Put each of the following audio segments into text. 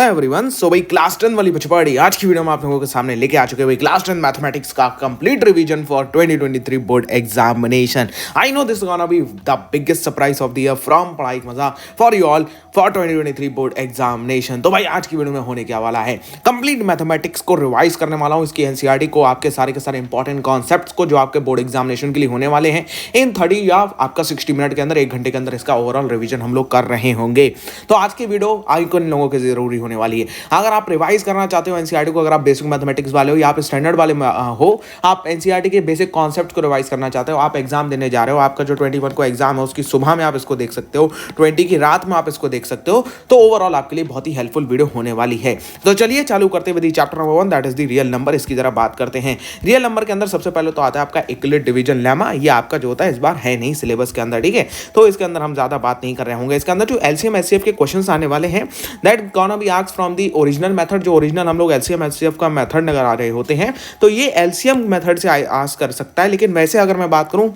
Hello everyone. सो भाई class 10 वाली बचपड़ी आज की वीडियो में आप लोगों के सामने लेके आ चुके हैं भाई क्लास 10 मैथमेटिक्स का complete revision for 2023 board examination. I know this gonna be the biggest surprise of the year from पढ़ाई मजा for you all for 2023 board examination. तो भाई आज की वीडियो में होने क्या वाला है, कंप्लीट मैथमेटिक्स को रिवाइज करने वाला हूँ, इसकी एनसीईआरटी को, आपके सारे के सारे इंपॉर्टेंट कॉन्सेप्ट्स को जो आपके बोर्ड एग्जामिनेशन के लिए होने वाले हैं इन 30 या आपका 60 मिनट के अंदर, 1 घंटे के अंदर इसका ओवरऑल रिवीजन हम लोग कर रहे होंगे। तो आज की वीडियो आइकन लोगों के जरूरी होने वाली है। अगर आप रिवाइज करना चाहते हो एनसीईआरटी को, अगर आप बेसिक मैथमेटिक्स वाले हो या आप स्टैंडर्ड वाले हो, आप एनसीईआरटी के बेसिक कॉन्सेप्ट को रिवाइज करना चाहते हो, आप एग्जाम देने जा रहे हो, आपका जो 21 को एग्जाम है उसकी सुबह में आप इसको देख सकते हो, 20 की रात में आप इसको देख सकते हो, तो ओवरऑल आपके लिए बहुत ही हेल्पफुल वीडियो होने वाली है। तो चलिए चालू करते हैं chapter number 1 that is the real number. इसकी जरा बात करते हैं। रियल नंबर के अंदर सबसे पहले तो आता है आपका यूक्लिड डिवीजन लेमा। ये आपका जो होता है इस बार है नहीं सिलेबस के अंदर, ठीक है, तो इसके अंदर हम ज्यादा बात नहीं कर रहे होंगे। इसके अंदर जो एलसीएम एचसीएफ के क्वेश्चंस आने वाले हैं that gonna be asked from the original method. जो ओरिजिनल हम लोग एलसीएम एचसीएफ का मेथड नजर आ रहे होते हैं तो ये एलसीएम मेथड से आस्क कर सकता है, लेकिन वैसे अगर मैं बात करूं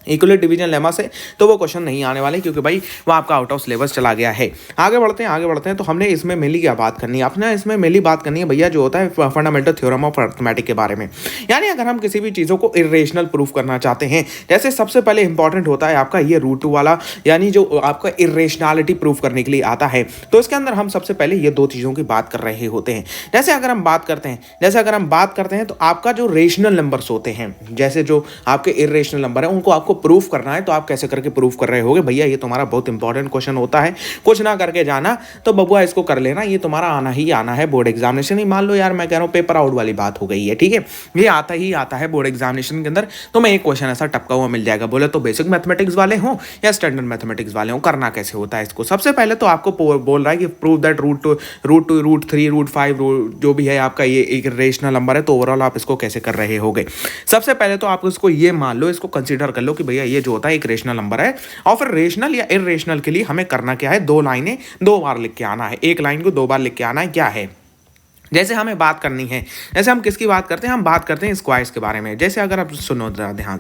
यूक्लिड डिवीजन लेमा से तो वो क्वेश्चन नहीं आने वाले, क्योंकि भाई वो आपका आउट ऑफ सिलेबस चला गया है। आगे बढ़ते हैं। तो हमने इसमें मेनली क्या बात करनी है, अपने इसमें मेनली बात करनी है भैया जो होता है फंडामेंटल थ्योरम ऑफ अरिथमेटिक के बारे में। यानी अगर हम किसी भी चीज़ों को इरेशनल प्रूफ करना चाहते हैं, जैसे सबसे पहले इंपॉर्टेंट होता है आपका ये रूट 2 वाला, यानी जो आपका इरेशनैलिटी प्रूफ करने के लिए आता है, तो इसके अंदर हम सबसे पहले ये दो चीज़ों की बात कर रहे होते हैं। जैसे अगर हम बात करते हैं तो आपका जो रेशनल नंबर्स होते हैं, जैसे जो आपके इरेशनल नंबर है उनको आपको प्रूफ करना है, तो आप कैसे करके प्रूफ कर रहे होगे भैया, ये तुम्हारा बहुत इंपॉर्टेंट क्वेश्चन होता है। कुछ ना करके जाना तो बबुआ इसको कर लेना, ये तुम्हारा आना ही आना है बोर्ड एग्जामिनेशन ही। मान लो यार मैं कह रहा हूं पेपर आउट वाली बात हो गई है, ठीक है, ये आता ही आता है बोर्ड एग्जामिनेशन के अंदर, तो मैं एक क्वेश्चन ऐसा टपका हुआ मिल जाएगा। बोले तो बेसिक मैथमेटिक्स वाले हो या स्टैंडर्ड मैथमेटिक्स वाले हो, करना कैसे होता है इसको। सबसे पहले तो आपको बोल रहा है कि prove that root 2 root 3 root 5 जो भी है आपका ये एक रेशनल नंबर है, तो ओवरऑल आप इसको कैसे कर रहे होगे। सबसे पहले तो आप इसको ये मान लो, इसको कंसीडर कर लो कि भैया ये जो होता है एक रेशनल नंबर है, और फिर रेशनल या इरेशनल के लिए हमें करना क्या है, 2 लाइनें 2 बार लिख के आना है, एक लाइन को 2 बार लिख के आना है। क्या है, जैसे हमें बात करनी है, जैसे हम किसकी बात करते हैं, हम बात करते हैं स्क्वायर्स के बारे में। जैसे अगर आप सुनो ध्यान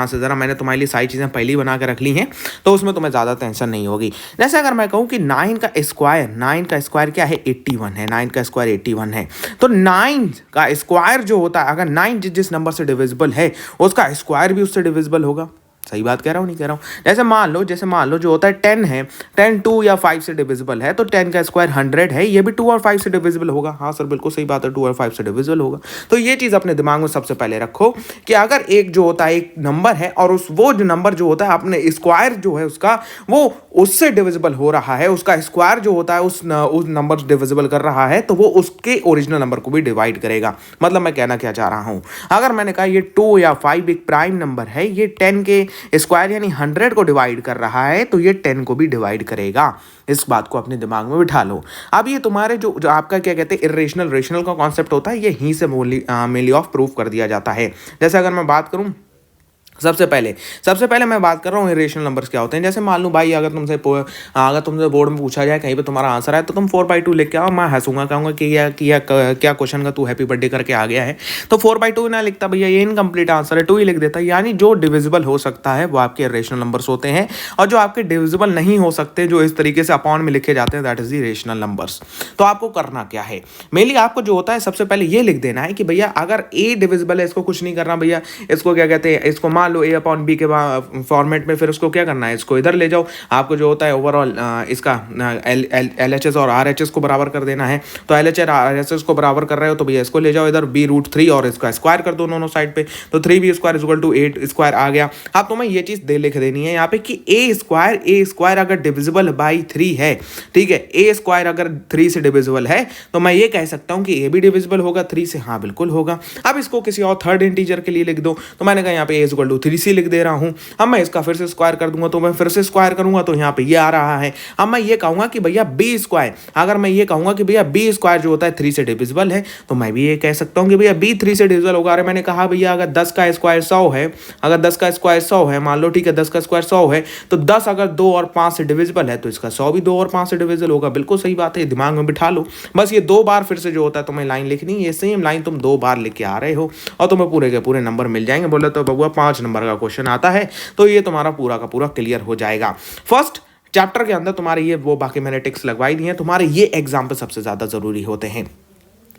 से जरा, मैंने तुम्हारे लिए सारी चीज़ें पहले ही बना के रख ली हैं, तो उसमें तुम्हें ज़्यादा टेंशन नहीं होगी। जैसे अगर मैं कहूँ कि 9 का स्क्वायर क्या है, 81 है, 9 का स्क्वायर 81 है, तो 9 का स्क्वायर जो होता है, अगर 9 जिस नंबर से डिविजिबल है उसका स्क्वायर भी उससे डिविजिबल होगा। सही बात कह रहा हूँ नहीं कह रहा हूँ। जैसे मान लो जो होता है 10 है, 10 2 या 5 से डिविजिबल है, तो 10 का स्क्वायर 100 है, ये भी 2 और 5 से डिविजिबल होगा। हाँ सर बिल्कुल सही बात है, 2 और 5 से डिविजिबल होगा। तो ये चीज़ अपने दिमाग में सबसे पहले रखो कि अगर एक जो होता है एक नंबर है और वो जो नंबर जो होता है अपने स्क्वायर जो है उसका वो उससे डिविजिबल हो रहा है, उसका स्क्वायर जो होता है उस नंबर से डिविजिबल कर रहा है, तो वो उसके ओरिजिनल नंबर को भी डिवाइड करेगा। मतलब मैं कहना क्या चाह रहा हूँ, अगर मैंने कहा ये 2 या 5 एक प्राइम नंबर है, ये 10 के स्क्वायर यानी 100 को डिवाइड कर रहा है, तो ये 10 को भी डिवाइड करेगा। इस बात को अपने दिमाग में बिठा लो। अब ये तुम्हारे जो आपका क्या कहते हैं इरेशनल रेशनल का कॉन्सेप्ट होता है, ये यहीं से मेनली ऑफ प्रूफ कर दिया जाता है। जैसे अगर मैं बात करूं, सबसे पहले मैं बात कर रहा हूँ इरेशनल नंबर्स क्या होते हैं। जैसे मान लो भाई अगर तुमसे बोर्ड में पूछा जाए कहीं पे तुम्हारा आंसर है, तो तुम 4/2 लिख के आओ, मैं हंसूंगा, कहूँगा कि क्या क्वेश्चन का तू हैप्पी बर्थडे करके आ गया है। तो 4/2 ना लिखता भैया, ये इनकम्प्लीट आंसर है, 2 ही लिख देता। यानी जो डिविजिबल हो सकता है वो आपके इरेशनल नंबर्स होते हैं, और जो आपके डिविजिबल नहीं हो सकते, जो इस तरीके से अपॉन में लिखे जाते हैं, that is the rational numbers. तो आपको करना क्या है, मेनली आपको जो होता है सबसे पहले ये लिख देना है कि भैया अगर ए डिविजिबल है, इसको कुछ नहीं करना भैया, इसको क्या कहते हैं, इसको मान लो A/B के फॉर्मेट में, फिर उसको क्या करना है, इसको इधर ले जाओ। आपको जो होता है ओवरऑल इसका LHS और RHS को बराबर कर देना है, तो LHS RHS को बराबर कर रहे हो तो भैया इसको ले जाओ इधर B√3 और इसका स्क्वायर कर दो दोनों साइड पे, तो 3B² = 8 स्क्वायर आ गया। अब तुम्हें ये चीज लिख देनी है यहाँ पे कि A स्क्वायर अगर डिविजिबल बाई 3 है, ठीक है, A स्क्वायर अगर 3 से डिविजिबल है, तो मैं ये कह सकता हूँ कि A भी डिविजिबल होगा 3 से। हाँ बिल्कुल होगा। अब इसको किसी और थर्ड इंटीजर के लिए लिख दो, तो मैंने कहा यहाँ पे A = 3C लिख दे रहा हूं। अब मैं इसका फिर से स्क्वायर कर दूंगा, तो मैं फिर से स्क्वायर करूंगा, तो यहाँ पे ये आ रहा है। अब मैं ये कहूंगा कि भैया B स्क्वायर, अगर मैं ये कहूंगा कि भैया B स्क्वायर जो होता है 3 से डिविजिबल है, तो मैं भी ये कह सकता हूँ कि भैया B 3 से डिविजिबल होगा। अरे मैंने कहा भैया अगर 10 का स्क्वायर 100 है, मान लो, ठीक है, 10 का स्क्वायर 100 है, तो 10 अगर 2 और 5 से डिविजिबल है, तो इसका 100 भी 2 और 5 से डिविजिबल होगा। बिल्कुल सही बात है, दिमाग में बिठा लो। बस ये 2 बार फिर से जो होता है तुम्हें लाइन लिखनी, ये सेम लाइन तुम 2 बार लिख के आ रहे हो, और तुम्हें पूरे के पूरे नंबर मिल जाएंगे। बोले तो बबुआ 5 नंबर का क्वेश्चन आता है, तो ये तुम्हारा पूरा का पूरा क्लियर हो जाएगा। फर्स्ट चैप्टर के अंदर तुम्हारे ये वो बाकी मैंने टिक्स लगवाई दी हैं, तुम्हारे ये एग्जाम पे सबसे ज़्यादा ज़रूरी होते हैं।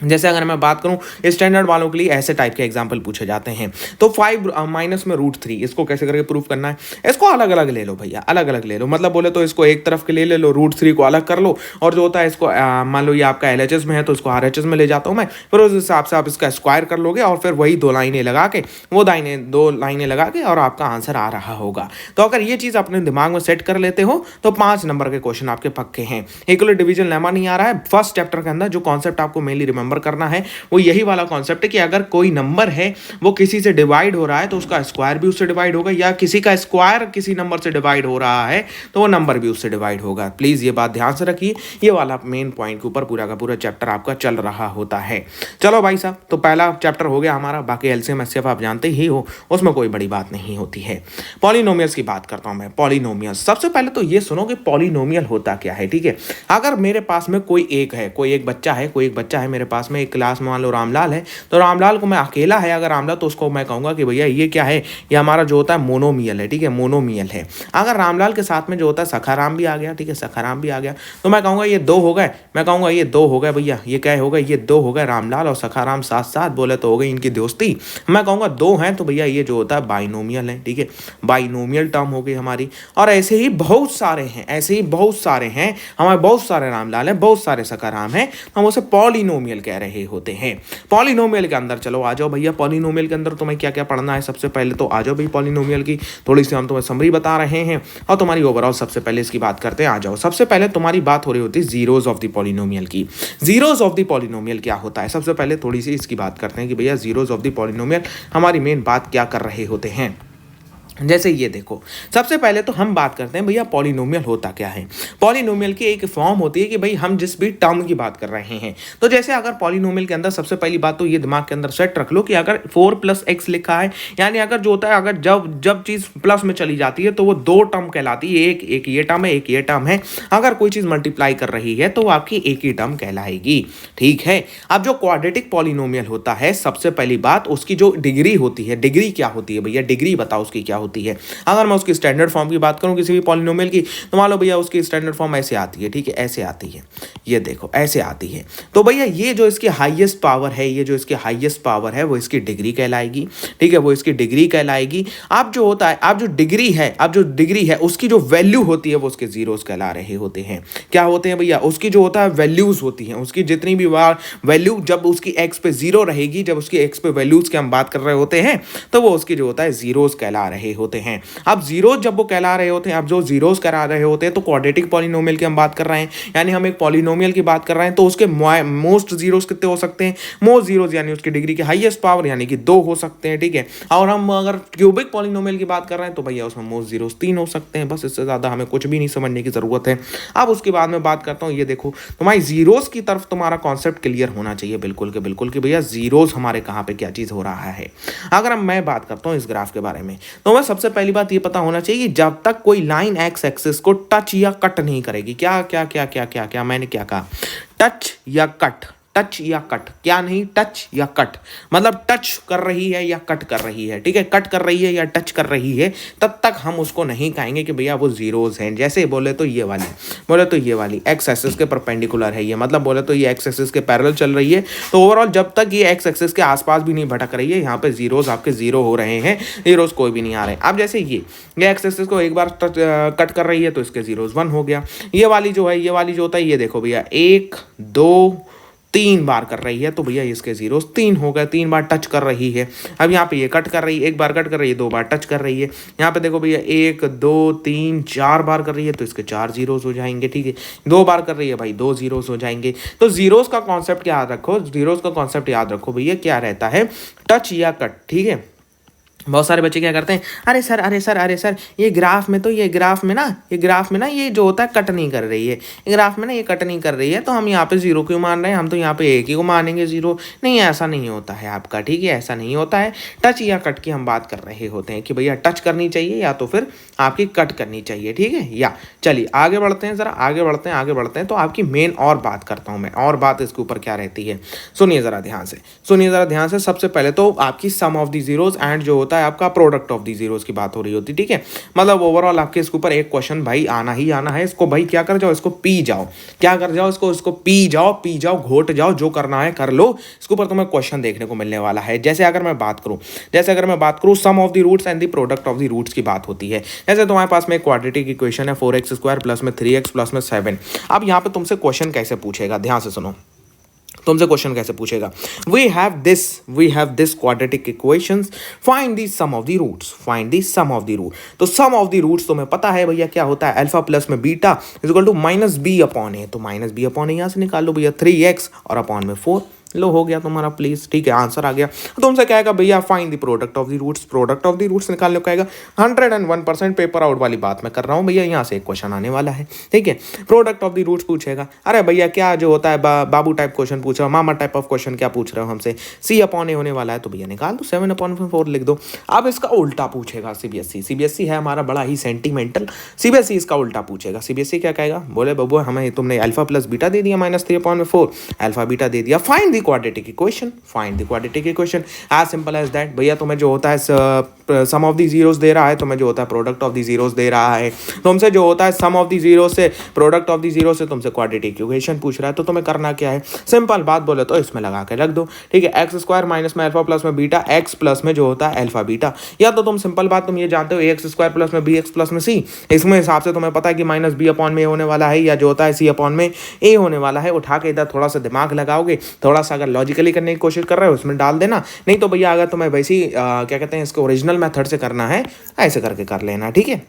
जैसे अगर मैं बात करूं स्टैंडर्ड वालों के लिए ऐसे टाइप के एग्जाम्पल पूछे जाते हैं। तो 5 माइनस में √3 इसको कैसे करके प्रूफ करना है, इसको अलग अलग ले लो भैया, अलग अलग ले लो। मतलब बोले तो इसको एक तरफ के लिए ले लो, √3 को अलग कर लो, और जो होता है इसको मान लो ये आपका LHS में है तो इसको RHS में ले जाता हूं मैं, फिर उस हिसाब से आप इसका स्क्वायर कर लोगे और फिर वही 2 लाइनें लगा के, वो दो लाइनें लगा के, और आपका आंसर आ रहा होगा। तो अगर ये चीज़ अपने दिमाग में सेट कर लेते हो तो 5 नंबर के क्वेश्चन आपके पक्के हैं। इक्वल डिवीजन लेमा नहीं आ रहा है। फर्स्ट चैप्टर के अंदर जो कॉन्सेप्ट आपको मेनली रिमेंबर करना है वो यही वाला कॉन्सेप्ट है कि अगर कोई नंबर है वो किसी से डिवाइड हो रहा है तो उसका स्क्वायर भी उससे डिवाइड होगा, या किसी का स्क्वायर किसी नंबर से डिवाइड हो रहा है तो वो नंबर भी उससे डिवाइड होगा। प्लीज ये बात ध्यान से रखिए, ये वाला मेन पॉइंट के ऊपर पूरा का पूरा चैप्टर आपका चल रहा होता है। चलो भाई साहब, तो पहला चैप्टर हो गया हमारा। बाकी एलसीएम एचसीएफ आप जानते ही हो, उसमें कोई बड़ी बात नहीं होती है। पॉलिनोमियल्स की बात करता हूं मैं। पॉलिनोमियल्स, सबसे पहले तो ये सुनो कि पॉलिनोमियल होता क्या है, ठीक है। अगर मेरे पास में कोई एक बच्चा है मेरे पास में, एक क्लास में मान लो रामलाल है, तो रामलाल को मैं अकेला है अगर रामलाल, तो उसको मैं कहूंगा कि भैया ये क्या है, ये हमारा जो होता है मोनोमियल है, ठीक है, मोनोमियल है। अगर रामलाल के साथ में जो होता है सखाराम भी आ गया, ठीक है, सखाराम भी आ गया, तो मैं कहूंगा ये 2 हो गए, मैं कहूंगा ये 2 हो गए भैया, ये क्या हो गए, ये 2 हो गए। रामलाल और सखाराम साथ साथ बोले तो हो गई इनकी दोस्ती। मैं कहूंगा 2 हैं तो भैया ये जो होता है बाइनोमियल है, ठीक है, बाइनोमियल टर्म हो गई हमारी। और ऐसे ही बहुत सारे हैं, हमारे बहुत सारे रामलाल हैं, बहुत सारे सखाराम हैं, हम उसे पॉलिनोमियल कह रहे होते हैं। पॉलिनोमियल के अंदर चलो आ जाओ भैया। पॉलिनोमियल के अंदर तुम्हें क्या क्या पढ़ना है, सबसे पहले तो आ जाओ भाई। पॉलिनोमियल की थोड़ी सी हम तुम्हें समरी बता रहे हैं और तुम्हारी ओवरऑल सबसे पहले इसकी बात करते हैं। आ जाओ, सबसे पहले तुम्हारी बात हो रही होती है जीरोज ऑफ द पॉलिनोमियल की। जीरोज ऑफ द पॉलिनोमियल क्या होता है, सबसे पहले थोड़ी सी इसकी बात करते हैं कि भैया जीरोज ऑफ द पॉलिनोमियल हमारी मेन बात क्या कर रहे होते हैं। जैसे ये देखो, सबसे पहले तो हम बात करते हैं भैया पॉलिनोमियल होता क्या है। पॉलिनोमियल की एक फॉर्म होती है कि भाई हम जिस भी टर्म की बात कर रहे हैं, तो जैसे अगर पॉलिनोमियल के अंदर सबसे पहली बात तो ये दिमाग के अंदर सेट रख लो कि अगर 4 + x लिखा है, यानी अगर जो होता है अगर जब चीज प्लस में चली जाती है तो वो 2 टर्म कहलाती है। एक ये टर्म है, एक ये टर्म है। अगर कोई चीज मल्टीप्लाई कर रही है तो आपकी एक ही टर्म कहलाएगी, ठीक है। अब जो क्वाड्रेटिक पॉलिनोमियल होता है, सबसे पहली बात उसकी जो डिग्री होती है, डिग्री क्या होती है भैया, डिग्री बताओ उसकी क्या होती है। अगर मैं उसकी स्टैंडर्ड फॉर्म की बात करूं किसी भी पॉलिनोमियल की, तो मान लो भैया उसकी स्टैंडर्ड फॉर्म ऐसे आती है, ठीक है, ऐसे आती है, ये देखो ऐसे आती है। तो भैया ये जो इसकी हाईएस्ट पावर है, ये जो इसकी हाईएस्ट पावर है वो इसकी डिग्री कहलाएगी, ठीक है, वो इसकी डिग्री कहलाएगी। अब जो होता है, अब जो डिग्री है उसकी जो वैल्यू होती है वो उसके जीरोस कहला रहे होते हैं। क्या होते हैं भैया, उसकी जो होता है वैल्यूज होती हैं, उसकी जितनी भी बार वैल्यू जब उसकी एक्स पे 0 रहेगी, जब उसकी एक्स पे वैल्यूज की हम बात कर रहे होते हैं, तो वो उसकी जो होता है जीरोस कहला रहे होते हैं। अब जीरोस जब वो कहला रहे होते हैं, अब जो जीरोस करा रहे होते हैं, तो क्वाड्रेटिक पॉलिनोमियल की हम बात कर रहे हैं, यानी हम एक पॉलिनोमियल की बात कर रहे हैं, तो उसके मोस्ट जीरोस कितने हो सकते हैं, मोस्ट जीरोस यानी उसकी डिग्री की हाईएस्ट पावर यानी कि 2 हो सकते हैं, ठीक है। और हम अगर क्यूबिक पॉलिनोमियल की बात कर रहे हैं तो भैया उसमें मोस्ट जीरोस 3 हो सकते हैं। बस इससे ज्यादा हमें कुछ भी नहीं समझने की जरूरत है। अब उसके बाद में बात करता हूं, ये देखो तुम्हारी जीरोस की तरफ तुम्हारा कॉन्सेप्ट क्लियर होना चाहिए बिल्कुल के बिल्कुल कि भैया जीरोस हमारे कहां पे क्या चीज हो रहा है। अगर मैं बात करता हूं इस ग्राफ के बारे में, तो मैं सबसे पहली बात ये पता होना चाहिए कि जब तक कोई लाइन एक्स एक्सिस को टच या कट नहीं करेगी, क्या क्या क्या क्या क्या क्या मैंने क्या कहा, टच या कट, टच या कट, क्या नहीं, टच या कट, मतलब टच कर रही है या कट कर रही है, ठीक है, कट कर रही है या टच कर रही है, तब तक हम उसको नहीं कहेंगे कि भैया वो जीरोस हैं। जैसे बोले तो ये वाली एक्स एक्सिस के परपेंडिकुलर है ये, मतलब बोले तो ये एक्स एक्सिस के पैरेलल चल रही है, तो ओवरऑल जब तक ये एक्स एक्सिस के आसपास भी नहीं भटक रही है, यहाँ पे जीरोस आपके 0 हो रहे हैं, जीरोस कोई भी नहीं आ रहे। अब जैसे ये एक्स एक्सिस को एक बार कट कर रही है तो इसके जीरोस 1 हो गया। ये वाली जो होता है, ये देखो भैया 1 2 3 बार कर रही है, तो भैया इसके जीरोस 3 हो गए, 3 बार टच कर रही है। अब यहाँ पे ये कट कर रही है, 1 बार कट कर रही है, 2 बार टच कर रही है। यहाँ पे देखो भैया 1 2 3 4 बार कर रही है, तो इसके 4 जीरोस हो जाएंगे, ठीक है। 2 बार कर रही है भाई, 2 जीरोस हो जाएंगे। तो जीरोस का कॉन्सेप्ट याद रखो भैया, क्या रहता है, टच या कट, ठीक है। बहुत सारे बच्चे क्या करते हैं, अरे सर ये ग्राफ में ना ये जो होता है कट नहीं कर रही है, ग्राफ में ना ये कट नहीं कर रही है, तो हम यहाँ पे 0 क्यों मान रहे हैं, हम तो यहाँ पे एक ही को मानेंगे 0। नहीं, ऐसा नहीं होता है आपका, ठीक है, ऐसा नहीं होता है। टच या कट की हम बात कर रहे होते हैं कि भैया टच करनी चाहिए या तो फिर आपकी कट करनी चाहिए, ठीक है। या चलिए आगे बढ़ते हैं, जरा आगे बढ़ते हैं। तो आपकी मेन और बात करता हूँ मैं, और बात इसके ऊपर क्या रहती है, सुनिए जरा ध्यान से। सबसे पहले तो आपकी सम ऑफ द जीरोस एंड जो होता है आपका प्रोडक्ट ऑफ दी जीरोस की बात हो रही होती, ठीक है। मतलब ओवरऑल आपके इसके ऊपर एक क्वेश्चन भाई आना ही आना है। इसको भाई क्या कर जाओ, इसको पी जाओ, क्या कर जाओ, इसको पी जाओ, घोट जाओ, जो करना है कर लो। इसके ऊपर तुम्हें क्वेश्चन देखने को मिलने वाला है। जैसे अगर मैं बात करूं sum of the roots and the product of the roots की बात होती है। जैसे तुम्हारे पास में एक क्वाड्रेटिक इक्वेशन है 4x² प्लस में 3x प्लस में 7। अब यहाँ पे तुमसे क्वेश्चन कैसे पूछेगा, ध्यान से सुनो। तुमसे क्वेश्चन कैसे पूछेगा, we have this quadratic equations, find the sum of the roots, तो सम ऑफ द रूट्स तुम्हें पता है भैया क्या होता है, अल्फा प्लस में beta is equal to minus B upon A. तो माइनस बी अपॉन ए यहाँ से निकाल लो भैया, 3x और अपॉन में 4। लो हो गया तुम्हारा प्लीज, ठीक है, आंसर आ गया। तो तुमसे कहेगा भैया find the product of the roots निकालने को कहेगा। 101% पेपर आउट वाली बात मैं कर रहा हूँ भैया, यहाँ से एक क्वेश्चन आने वाला है, ठीक है। प्रोडक्ट ऑफ द रूट्स पूछेगा, अरे भैया क्या जो होता है बाबू टाइप क्वेश्चन पूछ रहा हो, मामा टाइप ऑफ क्वेश्चन क्या पूछ रहे हो हमसे, c अपॉन ए होने वाला है, तो भैया निकाल दो, 7/4 लिख दो। अब इसका उल्टा पूछेगा सीबीएसई है हमारा बड़ा ही सेंटिमेंटल, सीबीएसई इसका उल्टा पूछेगा। सीबीएसई क्या कहेगा, बोले बबू हमें तुमने अल्फा प्लस बीटा दे दिया -3/4, अल्फा बीटा दे दिया, find the quadratic equation, as simple as that. भैया तुम्हें जो होता है सम ऑफ द जीरोस दे रहा है, तुम्हें जो होता है प्रोडक्ट ऑफ द जीरोस दे रहा है, तुमसे जो होता है सम ऑफ द जीरो से प्रोडक्ट ऑफ द जीरो से तुमसे क्वाड्रेटिक इक्वेशन पूछ रहा है। तो तुम्हें करना क्या है, सिंपल बात बोले तो इसमें लगा के रख दो, ठीक है। x² माइनस में अल्फा प्लस में बीटा, x प्लस में जो होता है अल्फा बीटा, या तो तुम सिंपल बात तुम ये जानते हो ax² प्लस में bx प्लस में c, इसमें हिसाब से तुम्हें पता है कि माइनस b अपॉन में होने वाला है, या जो होता है c अपॉन में a होने वाला है। उठा के इधर थोड़ा सा दिमाग लगाओगे, थोड़ा सा अगर लॉजिकली करने की कोशिश कर रहे हो उसमें डाल देना, नहीं तो भैया अगर तुम्हें वैसी क्या कहते हैं इसको ओरिजिनल मेथड से करना है ऐसे करके कर लेना, ठीक है।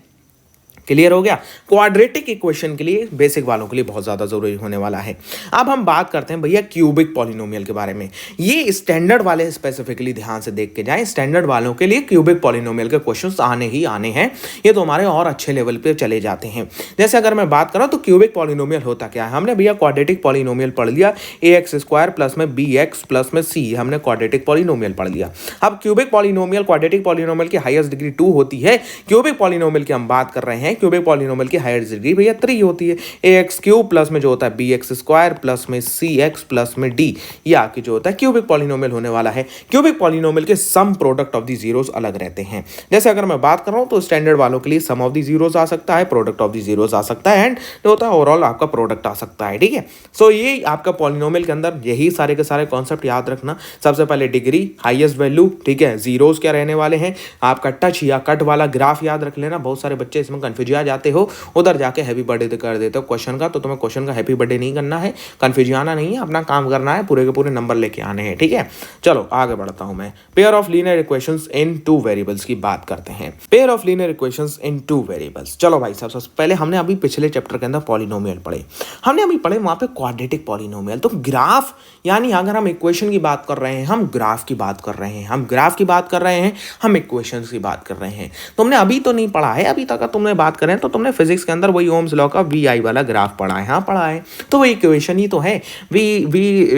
क्लियर हो गया। क्वाड्रेटिक इक्वेशन के लिए बेसिक वालों के लिए बहुत ज़्यादा जरूरी होने वाला है। अब हम बात करते हैं भैया क्यूबिक पॉलिनोमियल के बारे में। ये स्टैंडर्ड वाले स्पेसिफिकली ध्यान से देख के जाएं, स्टैंडर्ड वालों के लिए क्यूबिक पॉलिनोमियल के क्वेश्चंस आने ही आने हैं, ये तो हमारे और अच्छे लेवल पे चले जाते हैं। जैसे अगर मैं बात करूँ तो क्यूबिक पॉलिनोमियल होता क्या है, हमने भैया क्वाड्रेटिक पॉलिनोमियल पढ़ लिया, ax² प्लस में bx प्लस में c, हमने क्वाड्रेटिक पॉलिनोमियल पढ़ लिया। अब क्यूबिक पॉलिनोमियल, क्वाड्रेटिक पॉलिनोमियल की हाईएस्ट डिग्री 2 होती है, क्यूबिक पॉलिनोमियल की हम बात कर रहे हैं, क्यूबिक पॉलिनोमियल की हाईएस्ट डिग्री भैया 3 होती है। ax³ प्लस में जो होता है bx² प्लस में cx प्लस में d, ये आपकी जो होता है क्यूबिक पॉलिनोमियल होने वाला है। क्यूबिक पॉलिनोमियल के some product of the zeros अलग रहते हैं। जैसे अगर मैं बात कर रहा हूं तो स्टैंडर्ड वालों के लिए सम ऑफ द जीरोस आ सकता है, प्रोडक्ट ऑफ द जीरोस आ सकता है, एंड जो होता है ओवरऑल आपका प्रोडक्ट आ सकता है, ठीक है। सो ये आपका पॉलिनोमियल के अंदर यही सारे के सारे कॉन्सेप्ट याद रखना। सबसे पहले डिग्री, हाईएस्ट वैल्यू, ठीक है, जीरोस क्या रहने वाले हैं, आपका टच या कट वाला ग्राफ याद रख लेना। बहुत सारे बच्चे इसमें कंफ्यूज आ जाते हो, उधर जाके हैप्पी बर्थडे कर देते हो क्वेश्चन का, तो तुम्हें क्वेश्चन का हैप्पी बर्थडे नहीं करना है, कंफ्यूज आना नहीं है, अपना काम करना है, पूरे के पूरे नंबर लेके आने हैं, ठीक है। चलो आगे बढ़ता हूं मैं। Pair of linear equations in 2 variables की बात करते हैं। Pair of linear equations in 2 variables. चलो भाई सबसे पहले हमने अभी पिछले चैप्टर के अंदर पॉलिनोमियल पढ़े, हमने अभी पढ़े वहां पे क्वाड्रेटिक पॉलिनोमियल। तो ग्राफ, यानी अगर हम इक्वेशन की बात कर रहे हैं, हम ग्राफ की बात कर रहे हैं, हम ग्राफ की बात कर रहे हैं, हम इक्वेशंस की बात कर रहे हैं। तुमने अभी तो नहीं पढ़ा है, अभी तक तुमने बात करें तो तुमने फिजिक्स के अंदर वही ओम्स लॉ का वी आई वाला ग्राफ पढ़ा है, हाँ पढ़ा है। तो वो इक्वेशन ही तो है, V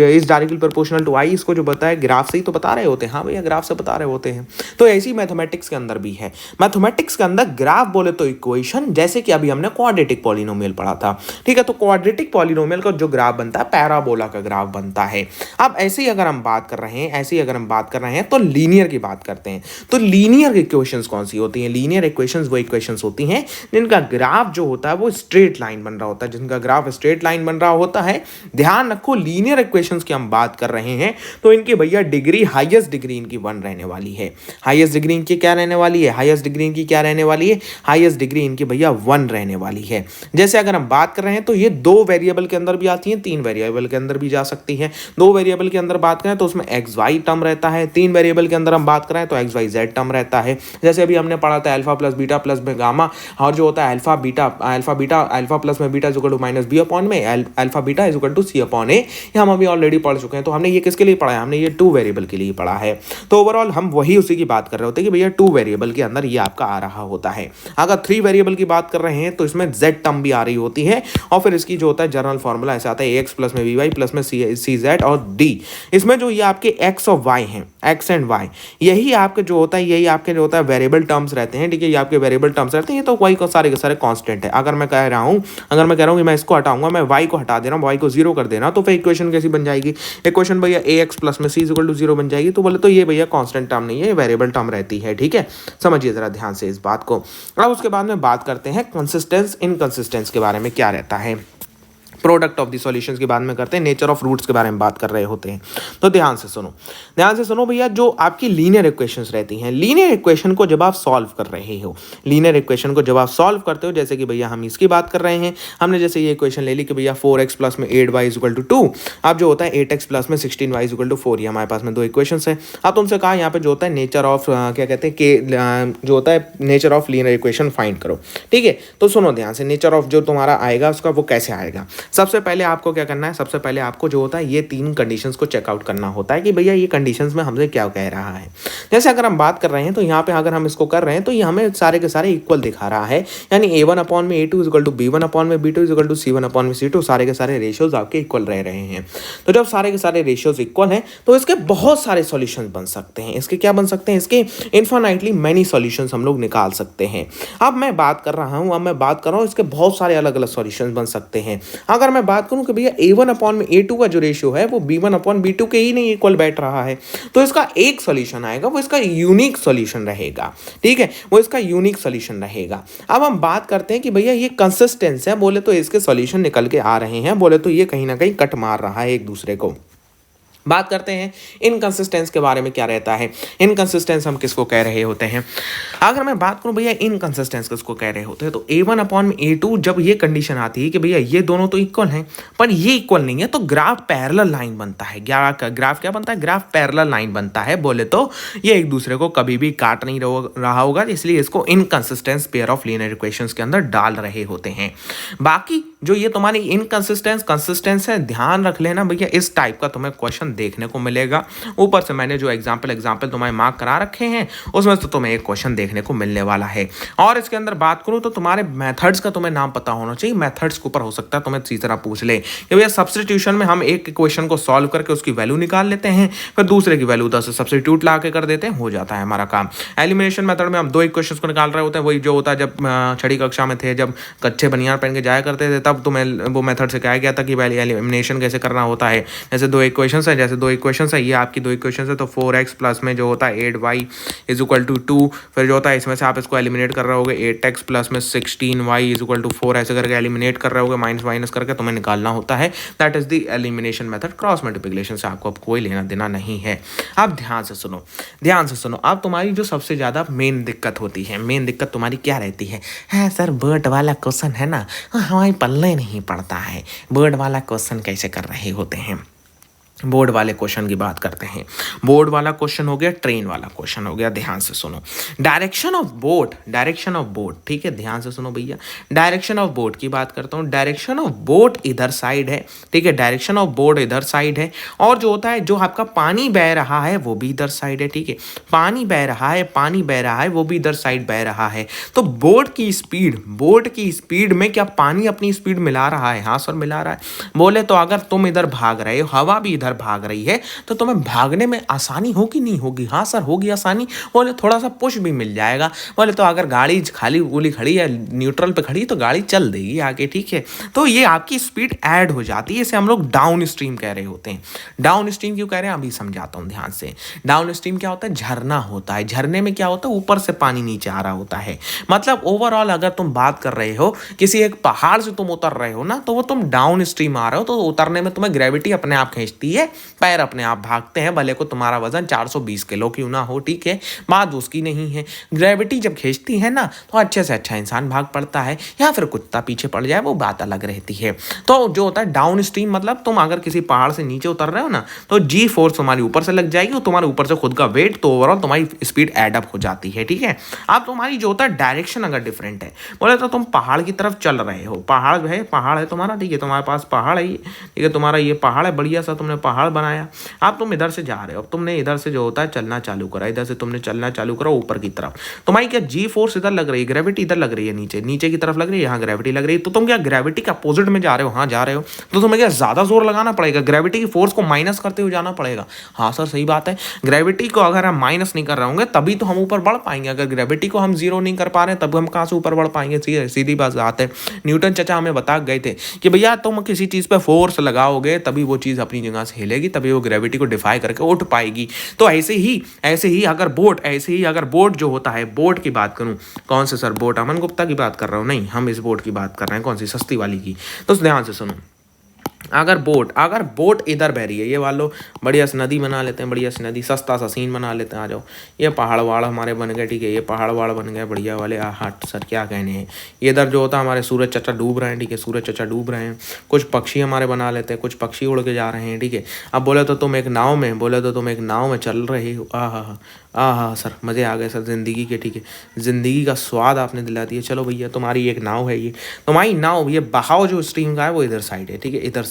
is directly proportional to I, इसको जो बताया ग्राफ से ही तो बता रहे होते हैं, हाँ भैया ग्राफ से बता रहे होते हैं। तो ऐसी मैथमेटिक्स के अंदर भी है, मैथमेटिक्स के अंदर ग्राफ बोले तो इक्वेशन, जैसे कि अभी हमने क्वाड्रेटिक पॉलिनोमियल पढ़ा था, ठीक है। तो क्वाड्रेटिक पॉलिनोमियल का जो ग्राफ बनता है पैराबोला का ग्राफ बनता है। अब ऐसे ही अगर हम बात कर रहे हैं, तो लीनियर की बात करते हैं। तो लीनियर इक्वेशंस कौन सी होती हैं, लीनियर इक्वेशंस वो इक्वेशंस होती हैं जिनका ग्राफ जो होता है वो स्ट्रेट लाइन बन रहा होता है, जिनका ग्राफ स्ट्रेट लाइन बन रहा होता है। ध्यान रखो लीनियर इक्वेशंस की हम बात कर रहे हैं तो इनकी भैया डिग्री, हाईएस्ट डिग्री इनकी 1 रहने वाली है। हाईएस्ट डिग्री इनकी क्या रहने वाली है, हाईएस्ट डिग्री इनकी क्या रहने वाली है, हाईएस्ट डिग्री इनकी भैया 1 रहने वाली है। जैसे अगर हम बात कर रहे हैं तो ये 2 वेरिएबल के अंदर भी आती है, 3 वेरिएबल के अंदर भी जा सकती है। 2 वेरिएबल के अंदर बात करें तो उसमें एक्स वाई टर्म रहता है, 3 वेरिएबल के अंदर हम बात करें तो एक्स वाई जेड टर्म रहता है। जैसे अभी हमने पढ़ा था अल्फा प्लस बीटा प्लस में गामा, और जो होता है अल्फा प्लस में beta is equal to minus B upon में alpha beta is equal to C upon A, ये हम अभी ऑलरेडी पढ़ चुके हैं। तो हमने ये किसके लिए पढ़ा है, हमने ये 2 वेरिएबल के लिए पढ़ा है। तो ओवरऑल हम वही उसी की बात कर रहे होते हैं कि भैया 2 वेरिएबल के अंदर ये आपका आ रहा होता है। अगर 3 वेरिएबल की बात कर रहे हैं तो इसमें जेड टर्म भी आ रही होती है, और फिर इसकी जो होता है जनरल फॉर्मूला ऐसा आता है एक्स प्लस में वी वाई प्लस में सी जेड और डी। इसमें जो ये आपके एक्स और वाई हैं, एक्स एंड वाई, यही आपके जो होता है, यही आपके जो होता है वेरिएबल टर्म्स रहते हैं, ठीक है, ये आपके वेरिएबल टर्म्स रहते हैं। ये तो कोई सारे के सारे कांस्टेंट है। अगर मैं कह रहा हूँ कि मैं इसको हटाऊंगा, मैं y को हटा दे रहा हूँ, y को 0 कर दे रहा हूँ, तो फिर इक्वेशन कैसी बन जाएगी? इक्वेशन भैया ax प्लस में c इक्वल टू 0 बन जाएगी। तो बोले तो ये भैया कांस्टेंट टर्म नहीं है, ये वेरिएबल टर्म रहती है। ठीक है, समझिए जरा ध्यान से इस बात को। अब उसके बाद में बात करते हैं कंसिस्टेंस इनकंसिस्टेंस के बारे में क्या रहता है। प्रोडक्ट ऑफ द सॉल्यूशंस के बाद में करते हैं, नेचर ऑफ रूट्स के बारे में बात कर रहे होते हैं। तो ध्यान से सुनो भैया, जो आपकी लीनियर इक्वेशंस रहती हैं, लीनियर इक्वेशन को जब आप सॉल्व कर रहे हो, लीनियर इक्वेशन को जब आप सॉल्व करते हो, जैसे कि भैया हम इसकी बात कर रहे हैं, हमने जैसे ये इक्वेशन ले ली कि भैया 4x प्लस में 8y इक्वल टू 2, अब जो होता है 8x प्लस में 16y इक्वल टू 4, ये हमारे पास में दो इक्वेशंस है। अब तुमसे कहा यहाँ पे जो होता है नेचर ऑफ क्या कहते हैं कि जो होता है nature of linear equation find करो। ठीक है, तो सुनो ध्यान से, नेचर ऑफ जो तुम्हारा आएगा उसका वो कैसे आएगा। सबसे पहले आपको क्या करना है, सबसे पहले आपको जो होता है ये तीन कंडीशंस को चेकआउट करना होता है कि भैया ये कंडीशंस में हमसे क्या कह रहा है। जैसे अगर हम बात कर रहे हैं तो यहाँ पे अगर हम इसको कर रहे हैं तो ये हमें सारे के सारे इक्वल दिखा रहा है, यानी a1 अपॉन में a2 equal to b1 upon में b2 equal to c1 upon में c2, सारे के सारे रेशियोज आपके इक्वल रह रहे हैं। तो जब सारे के सारे रेशियोज इक्वल हैं तो इसके बहुत सारे सॉल्यूशंस बन सकते हैं। इसके क्या बन सकते हैं? इसके इनफाइनाइटली मैनी सॉल्यूशंस हम लोग निकाल सकते हैं। अब मैं बात कर रहा हूँ इसके बहुत सारे अलग अलग सॉल्यूशंस बन सकते हैं। अगर मैं बात करूँ कि भैया a1 अपॉन में a2 का जो रेशियो है वो b1 अपॉन b2 के ही नहीं इक्वल बैठ रहा है, तो इसका एक सॉल्यूशन आएगा, वो इसका यूनिक सॉल्यूशन रहेगा। ठीक है, वो इसका यूनिक सॉल्यूशन रहेगा। अब हम बात करते हैं कि भैया ये कंसिस्टेंस है, बोले तो इसके सॉल्यूशन निकल के आ रहे हैं, बोले तो ये कहीं ना कहीं कट मार रहा है एक दूसरे को। बात करते हैं इनकंसिस्टेंस के बारे में क्या रहता है। इनकंसिस्टेंस हम किसको कह रहे होते हैं? अगर मैं बात करूं भैया इनकंसिस्टेंस किसको कह रहे होते हैं, तो a1 अपॉन में a2 जब ये कंडीशन आती है कि भैया ये दोनों तो इक्वल हैं पर ये इक्वल नहीं है, तो ग्राफ पैरेलल लाइन बनता है। ग्राफ क्या बनता है? ग्राफ पैरेलल लाइन बनता है। बोले तो ये एक दूसरे को कभी भी काट नहीं रहा होगा, इसलिए इसको inconsistence pair of linear equations के अंदर डाल रहे होते हैं। बाकी जो ये तुम्हारी इनकंसिस्टेंस कंसिस्टेंस है, ध्यान रख लेना भैया, इस टाइप का तुम्हें क्वेश्चन देखने को मिलेगा। ऊपर से मैंने जो एग्जाम्पल तुम्हारे मार्क करा रखे हैं उसमें तो तुम्हें एक क्वेश्चन देखने को मिलने वाला है। और इसके अंदर बात करूं तो तुम्हारे मेथड्स का तुम्हें नाम पता होना चाहिए। मेथड्स के ऊपर हो सकता है तुम्हें इसी तरह पूछ ले कि भैया सब्स्टिट्यूशन में हम एक क्वेश्चन को सॉल्व करके उसकी वैल्यू निकाल लेते हैं, फिर दूसरे की वैल्यू उधर से सब्स्टिट्यूट ला के कर देते हैं, हो जाता है हमारा काम। एलिमिनेशन मेथड में हम दो इक्वेशंस को निकाल रहे होते हैं, वही जो होता है जब छठी कक्षा में थे, जब कच्चे बनियान पहन के जाया करते थे, तब तुम्हें वो मेथड से कहा गया था कि एलिमिनेशन कैसे करना होता है। जैसे दो इक्वेशंस है, ये आपकी दो इक्वेशंस है, तो 4x प्लस में जो होता है 8y इज इक्वल टू 2, फिर जो होता है इसमें से आप इसको एलिमिनेट कर रहे होगे 8x प्लस में 16y इज इक्वल टू 4, ऐसे करके एलिमिनेट कर रहे होगे, माइनस करके तुम्हें निकालना होता है। That is the elimination method. Cross multiplication से आपको अब कोई लेना देना नहीं है। अब ध्यान से सुनो, अब तुम्हारी जो सबसे ज़्यादा मेन दिक्कत होती है, मेन दिक्कत तुम्हारी क्या रहती है? हाँ सर, बोर्ड वाला क्वेश्चन है ना, हमारे पल्ले नहीं पड़ता है, बोर्ड वाला क्वेश्चन कैसे कर रहे होते हैं। बोर्ड वाले क्वेश्चन की बात करते हैं। बोर्ड वाला क्वेश्चन हो गया, ट्रेन वाला क्वेश्चन हो गया। ध्यान से सुनो, डायरेक्शन ऑफ बोट, ठीक है, ध्यान से सुनो भैया, डायरेक्शन ऑफ बोट की बात करता हूँ। डायरेक्शन ऑफ बोट इधर साइड है, ठीक है, डायरेक्शन ऑफ बोट इधर साइड है, और जो होता है जो आपका पानी बह रहा है वो भी इधर साइड है, ठीक है, पानी बह रहा है वो भी इधर साइड बह रहा है। तो बोट की स्पीड में क्या पानी अपनी स्पीड मिला रहा है? हाँ सर, मिला रहा है। बोले तो अगर तुम इधर भाग रहे हो, हवा भी इधर भाग रही है, तो तुम्हें भागने में आसानी होगी नहीं होगी? हाँ सर, होगी आसानी। बोले थोड़ा सा पुश भी मिल जाएगा। बोले तो अगर गाड़ी खाली गोली खड़ी है, न्यूट्रल पे खड़ी, तो गाड़ी चल देगी आगे, ठीक है। तो ये आपकी स्पीड ऐड हो जाती है, इसे हम लोग डाउन स्ट्रीम कह रहे होते हैं। डाउन स्ट्रीम क्यों कह रहे हैं अभी समझाता हूँ ध्यान से। डाउन स्ट्रीम क्या होता है? झरना होता है। झरने में क्या होता है? ऊपर से पानी नीचे आ रहा होता है। मतलब ओवरऑल अगर तुम बात कर रहे हो किसी एक पहाड़ से तुम उतर रहे हो ना, तो वो तुम डाउन स्ट्रीम आ रहे हो, तो उतरने में तुम्हें ग्रेविटी अपने आप खींचती है, पैर अपने आप भागते हैं, भले को तुम्हारा वजन 420 किलो क्यों ना हो, ठीक है, बात उसकी नहीं है। ग्रेविटी जब खींचती है ना, तो अच्छे से अच्छा इंसान भाग पड़ता है, या फिर कुत्ता पीछे पड़ जाए, वो बात अलग रहती है। तो जो होता है डाउन स्ट्रीम, मतलब तुम अगर किसी पहाड़ से नीचे उतर रहे हो ना, तो जी फोर्स तुम्हारी ऊपर से लग जाएगी और तुम्हारे ऊपर से खुद का वेट, तो ओवरऑल तुम्हारी स्पीड एडअप हो जाती है, ठीक है। अब तुम्हारी जो होता है डायरेक्शन अगर डिफरेंट है, बोले तो तुम पहाड़ की तरफ चल रहे हो, पहाड़ है तुम्हारा, ठीक है, तुम्हारे पास पहाड़ है, ठीक है, तुम्हारा ये पहाड़ है, बढ़िया सा तुमने पहाड़ बनाया, अब तुम इधर से जा रहे हो, अब तुमने इधर से जो होता है चलना चालू करा, इधर से तुमने चलना चालू करा ऊपर की तरफ, तुम्हारी क्या जी फोर्स इधर लग रही है, ग्रेविटी इधर लग रही है, नीचे नीचे की तरफ लग रही है, यहाँ ग्रेविटी लग रही है, तो तुम क्या ग्रेविटी के अपोजिट में जा रहे हो, हाँ जा रहे हो, तो तुम्हें क्या ज्यादा जोर लगाना पड़ेगा, ग्रेविटी की फोर्स को माइनस करते हुए जाना पड़ेगा। हाँ सर सही बात है, ग्रेविटी को अगर हम माइनस नहीं कर रहे होंगे तभी तो हम ऊपर बढ़ पाएंगे, अगर ग्रेविटी को हम जीरो नहीं कर पा रहे तब हम कहाँ से ऊपर बढ़ पाएंगे, सीधी बात है। न्यूटन चाचा हमें बता गए थे कि भैया तुम किसी चीज पे फोर्स लगाओगे तभी वो चीज अपनी जगह से हिलेगी, तभी वो ग्रेविटी को डिफाई करके उठ पाएगी। तो ऐसे ही अगर बोट जो होता है, बोट की बात करूं, कौन से सर बोट, अमन गुप्ता की बात कर रहा हूं, नहीं हम इस बोट की बात कर रहे हैं, कौन सी सस्ती वाली की, तो ध्यान से सुनो। अगर बोट इधर बह रही है, ये वालों बढ़िया सी नदी बना लेते हैं, बढ़िया सी नदी, सस्ता सा सीन बना लेते हैं, आ जाओ। ये पहाड़ वाड़ हमारे बन गए, ठीक है, ये पहाड़ वाड़ बन गए बढ़िया वाले, हट सर क्या कहने हैं। ये इधर जो होता है हमारे सूरज चचा डूब रहे हैं, ठीक है, सूरज चचा डूब रहे हैं, कुछ पक्षी हमारे बना लेते हैं, कुछ पक्षी उड़ के जा रहे हैं, ठीक है। अब बोले तो तुम एक नाव में चल रहे हो, हाँ सर मज़े आ गए सर ज़िंदगी के, ठीक है, ज़िंदगी का स्वाद आपने दिला दिया। चलो भैया तुम्हारी एक नाव है, ये तुम्हारी नाव, ये बहाव जो स्ट्रीम का है वो इधर साइड है, ठीक है, इधर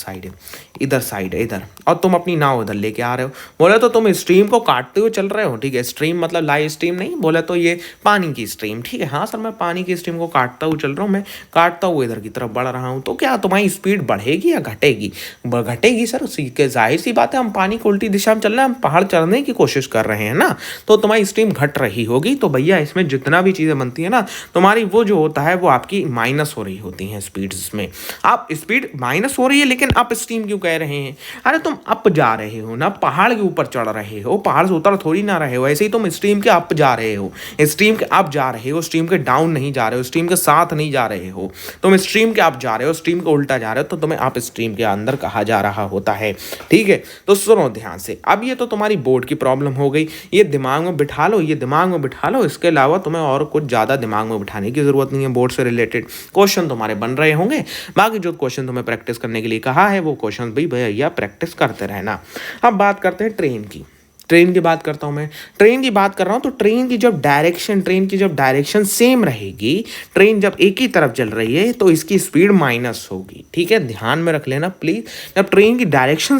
साइड है इधर, और तुम अपनी नाव उधर लेके आ रहे हो। बोले तो तुम स्ट्रीम को काटते हुए चल रहे हो, ठीक है, स्ट्रीम मतलब लाइव स्ट्रीम नहीं, बोले तो ये पानी की स्ट्रीम, ठीक है, हाँ सर मैं पानी की स्ट्रीम को काटता हुए चल रहा हूँ, मैं काटता हुआ इधर की तरफ बढ़ रहा हूँ, तो क्या तुम्हारी स्पीड बढ़ेगी या घटेगी? घटेगी सर, जाहिर सी बात है, हम पानी को उल्टी दिशा में चल रहे हैं, हम पहाड़ चढ़ने की कोशिश कर रहे हैं ना, तो तुम्हारी स्ट्रीम घट रही होगी। तो भैया इसमें जितना भी चीज़ें बनती है ना, तुम्हारी वो जो होता है वो आपकी माइनस हो रही होती हैं स्पीड्स में। आप स्पीड माइनस हो रही है लेकिन अप स्ट्रीम क्यों कह रहे हैं? अरे तुम अप जा रहे हो ना, पहाड़ के ऊपर चढ़ रहे हो, पहाड़ से उतर थोड़ी ना रहे हो, ऐसे ही तुम स्ट्रीम के अप जा रहे हो, स्ट्रीम के अप जा रहे हो, स्ट्रीम के डाउन नहीं जा रहे हो, स्ट्रीम के साथ नहीं जा रहे हो, तुम स्ट्रीम के अप जा रहे हो, स्ट्रीम के उल्टा जा रहे हो, तो तुम्हें अप स्ट्रीम के अंदर कहा जा रहा होता है, ठीक है। तो सुनो ध्यान से, अब ये तो तुम्हारी बोर्ड की प्रॉब्लम हो गई, ये दिमाग में बिठा लो, ये दिमाग में बिठा लो, इसके अलावा तुम्हें और कुछ ज़्यादा दिमाग में बिठाने की ज़रूरत नहीं है। बोर्ड से रिलेटेड क्वेश्चन तुम्हारे बन रहे होंगे, बाकी जो क्वेश्चन तुम्हें प्रैक्टिस करने के लिए कहा है वो क्वेश्चन भी भैया प्रैक्टिस करते रहना। अब बात करते हैं ट्रेन की, ट्रेन की बात करता हूँ मैं, ट्रेन की बात कर रहा हूँ, तो ट्रेन की जब डायरेक्शन सेम रहेगी, ट्रेन जब एक ही तरफ चल रही है तो इसकी स्पीड माइनस होगी, ठीक है, ध्यान में रख लेना प्लीज। जब ट्रेन की डायरेक्शन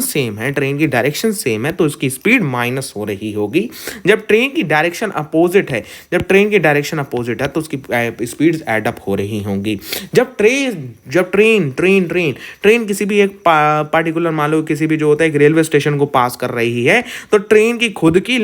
सेम है तो इसकी स्पीड माइनस हो रही होगी। जब ट्रेन की डायरेक्शन अपोजिट है तो उसकी स्पीड एडअप हो रही होंगी। जब ट्रेन किसी भी एक पार्टिकुलर मान लो किसी भी जो होता है एक रेलवे स्टेशन को पास कर रही है, तो ट्रेन की खुद की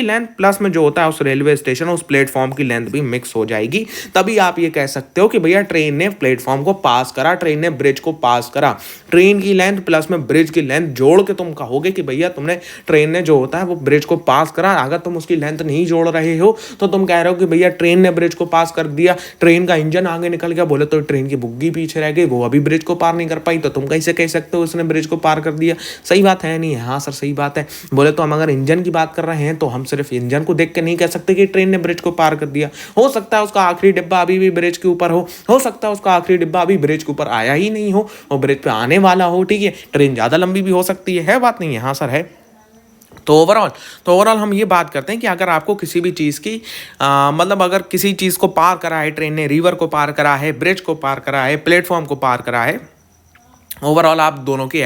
लेंथ प्लस में जो होता है उस रेलवे स्टेशन उस प्लेटफॉर्म की लेंथ भी मिक्स हो जाएगी। तभी आप ये कह सकते हो कि भैया ट्रेन ने प्लेटफॉर्म को पास करा, ट्रेन ने ब्रिज को पास करा। ट्रेन की लेंथ प्लस में ब्रिज की लेंथ जोड़ के तुम कहोगे कि भैया तुमने ट्रेन ने जो होता है वो ब्रिज को पास करा। अगर तुम उसकी लेंथ नहीं जोड़ रहे हो तो तुम कह रहे हो कि भैया ट्रेन ने ब्रिज को पास कर दिया, ट्रेन का इंजन आगे निकल गया, बोले तो ट्रेन की बुग्गी पीछे रह गई, वो अभी ब्रिज को पार नहीं कर पाई, तो तुम कैसे कह सकते हो उसने ब्रिज को पार कर दिया? सही बात है नहीं? हाँ सर सही बात है। बोले तो हम अगर इंजन की बात कर रहे हैं तो हम सिर्फ इंजन को देख के नहीं कह सकते कि ट्रेन ने ब्रिज को पार कर दिया। हो सकता है उसका आखिरी डिब्बा अभी भी ब्रिज के ऊपर हो सकता है उसका आखिरी डिब्बा अभी ब्रिज के ऊपर आया ही नहीं हो और ब्रिज पे आने वाला हो, ठीक है। ट्रेन ज्यादा लंबी भी हो सकती है बात नहीं है? हाँ सर है। तो ओवरऑल हम ये बात करते हैं कि अगर आपको किसी भी चीज़ की मतलब अगर किसी चीज़ को पार करा है ट्रेन ने, रिवर को पार करा है, ब्रिज को पार करा है, प्लेटफॉर्म को पार करा है, ओवरऑल आप दोनों की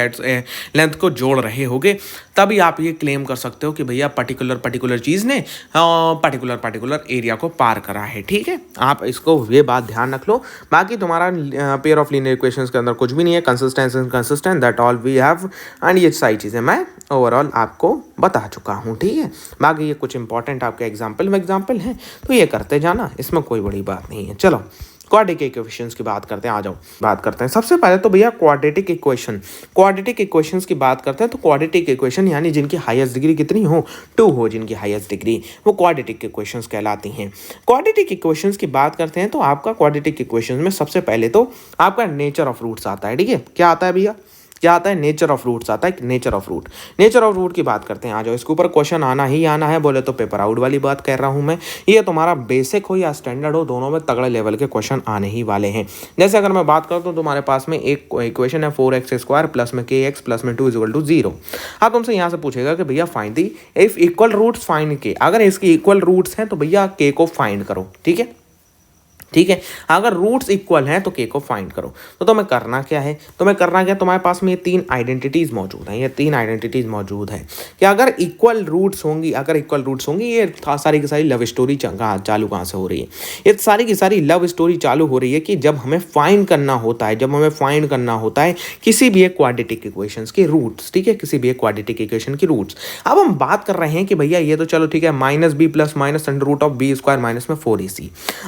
लेंथ को जोड़ रहे होगे, तभी आप ये क्लेम कर सकते हो कि भैया पर्टिकुलर चीज़ ने पर्टिकुलर एरिया को पार करा है, ठीक है। आप इसको ये बात ध्यान रख लो। बाकी तुम्हारा पेयर ऑफ लीनियर इक्वेशंस के अंदर कुछ भी नहीं है, consistent that all we have, and ये सारी चीज़ें मैं ओवरऑल आपको बता चुका हूँ, ठीक है। बाकी ये कुछ इंपॉर्टेंट आपके एग्जाम्पल हैं तो ये करते जाना, इसमें कोई बड़ी बात नहीं है। चलो क्वाड्रेटिक इक्वेशंस की बात करते हैं, आ जाओ बात करते हैं। सबसे पहले तो भैया क्वाड्रेटिक इक्वेशंस की बात करते हैं। तो क्वाड्रेटिक इक्वेशन यानी जिनकी हाईएस्ट डिग्री कितनी हो, 2 हो, जिनकी हाईएस्ट डिग्री, वो क्वाड्रेटिक इक्वेशंस कहलाती हैं। क्वाड्रेटिक इक्वेशंस की बात करते हैं तो आपका क्वाड्रेटिक इक्वेशंस में सबसे पहले तो आपका नेचर ऑफ रूट्स आता है, ठीक है। क्या आता है भैया? क्या आता है? नेचर ऑफ रूट्स आता है। नेचर ऑफ रूट की बात करते हैं, आ जाओ। इसके ऊपर क्वेश्चन आना ही आना है, बोले तो पेपर आउट वाली बात कह रहा हूं मैं। ये तुम्हारा बेसिक हो या स्टैंडर्ड हो, दोनों में तगड़े लेवल के क्वेश्चन आने ही वाले हैं। जैसे अगर मैं बात करता हूँ, तुम्हारे पास में एक इक्वेशन है 4x² प्लस में kx प्लस में 2 = 0। हाँ, तुमसे यहाँ से पूछेगा कि भैया find the if equal roots find के। अगर इसकी इक्वल रूट्स हैं तो भैया k को फाइंड करो, ठीक है। ठीक है। अगर रूट्स इक्वल हैं तो के को फाइंड करो। तो तुम्हें करना क्या है, तुम्हें करना क्या, तुम्हारे पास में ये तीन आइडेंटिटीज मौजूद हैं, ये तीन आइडेंटिटीज मौजूद हैं कि अगर इक्वल रूट्स होंगी, अगर इक्वल रूट्स होंगी, ये सारी की सारी लव स्टोरी चालू कहाँ से हो रही है, ये सारी की सारी लव स्टोरी चालू हो रही है कि जब हमें फाइंड करना होता है, जब हमें फाइंड करना होता है किसी भी एक क्वाड्रेटिक इक्वेशंस के रूट्स, ठीक है, किसी भी एक क्वाड्रेटिक इक्वेशन की रूट्स। अब हम बात कर रहे हैं कि भैया ये तो चलो ठीक है, minus b plus minus under root of b square minus में 4ac।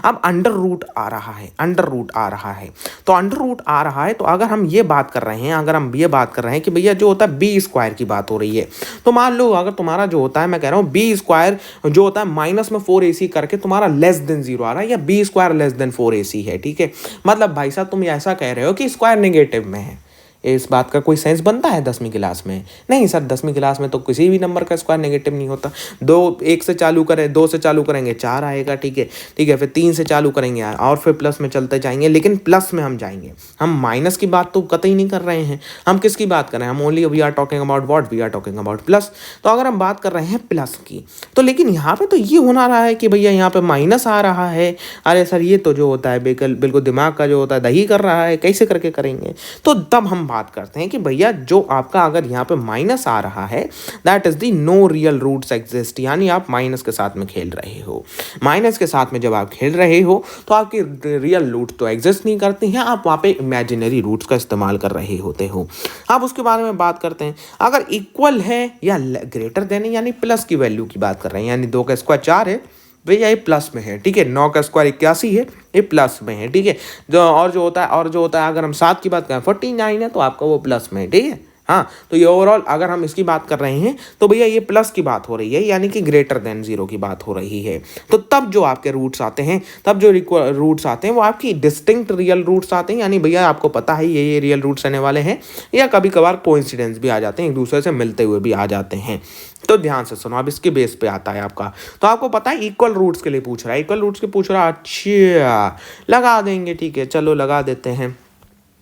अब अंडर रूट आ रहा है, अंडर रूट आ रहा है, तो अंडर रूट आ रहा है, तो अगर हम ये बात कर रहे हैं, अगर हम ये बात कर रहे हैं कि भैया जो होता है बी स्क्वायर की बात हो रही है, तो मान लो अगर तुम्हारा जो होता है, मैं कह रहा हूँ बी स्क्वायर जो होता है माइनस में 4ac करके तुम्हारा लेस देन 0 आ रहा है, या B square less than 4ac है, ठीक है। मतलब भाई साहब तुम ऐसा कह रहे हो कि स्क्वायर नेगेटिव में है। इस बात का कोई सेंस बनता है 10वीं क्लास में? नहीं सर, 10वीं क्लास में तो किसी भी नंबर का स्क्वायर नेगेटिव नहीं होता। दो एक से चालू करें, 2 से चालू करेंगे 4 आएगा, ठीक है, ठीक है, फिर 3 से चालू करेंगे और फिर प्लस में चलते जाएंगे, लेकिन प्लस में हम जाएंगे, हम माइनस की बात तो कतई नहीं कर रहे हैं। हम किसकी बात कर रहे हैं? हम only we are talking about what, we are talking about plus. तो अगर हम बात कर रहे हैं प्लस की, तो लेकिन यहाँ पे तो ये होना रहा है कि भैया यहाँ पे माइनस आ रहा है। अरे सर ये तो जो होता है बिल्कुल दिमाग का जो होता है दही कर रहा है, कैसे करके करेंगे? तो तब हम बात करते हैं कि भैया जो आपका अगर यहाँ पे माइनस आ रहा है, that is the no real roots exist, यानी आप माइनस के साथ में खेल रहे हो। माइनस के साथ में जब आप खेल रहे हो तो आपकी रियल रूट्स तो एग्जिस्ट नहीं करती हैं, आप वहाँ पे इमेजिनरी रूट्स का इस्तेमाल कर रहे होते हो। अब उसके बारे में बात करते हैं, अगर इक्वल है या ग्रेटर देन यानी प्लस की वैल्यू की बात कर रहे हैं, यानी 2 का स्क्वायर 4 है भैया, ये प्लस में है, ठीक है, 9 का स्क्वायर 81 है, ये प्लस में है, ठीक है। जो होता है अगर हम 7 की बात करें 49 है, तो आपका वो प्लस में है, ठीक है। हाँ, तो ये ओवरऑल अगर हम इसकी बात कर रहे हैं तो भैया ये प्लस की बात हो रही है, यानी कि ग्रेटर देन 0 की बात हो रही है। तो तब जो आपके रूट्स आते हैं, तब जो रूट्स आते हैं वो आपकी डिस्टिंक्ट रियल रूट्स आते हैं, यानी भैया आपको पता है ये रियल रूट्स आने वाले हैं, या कभी कभार कोइंसिडेंस भी आ जाते हैं, एक दूसरे से मिलते हुए भी आ जाते हैं। तो ध्यान से सुनो, अब इसके बेस पे आता है आपका, तो आपको पता है इक्वल रूट्स के लिए पूछ रहा है, इक्वल रूट्स के पूछ रहा है, अच्छा लगा देंगे, ठीक है, चलो लगा देते हैं।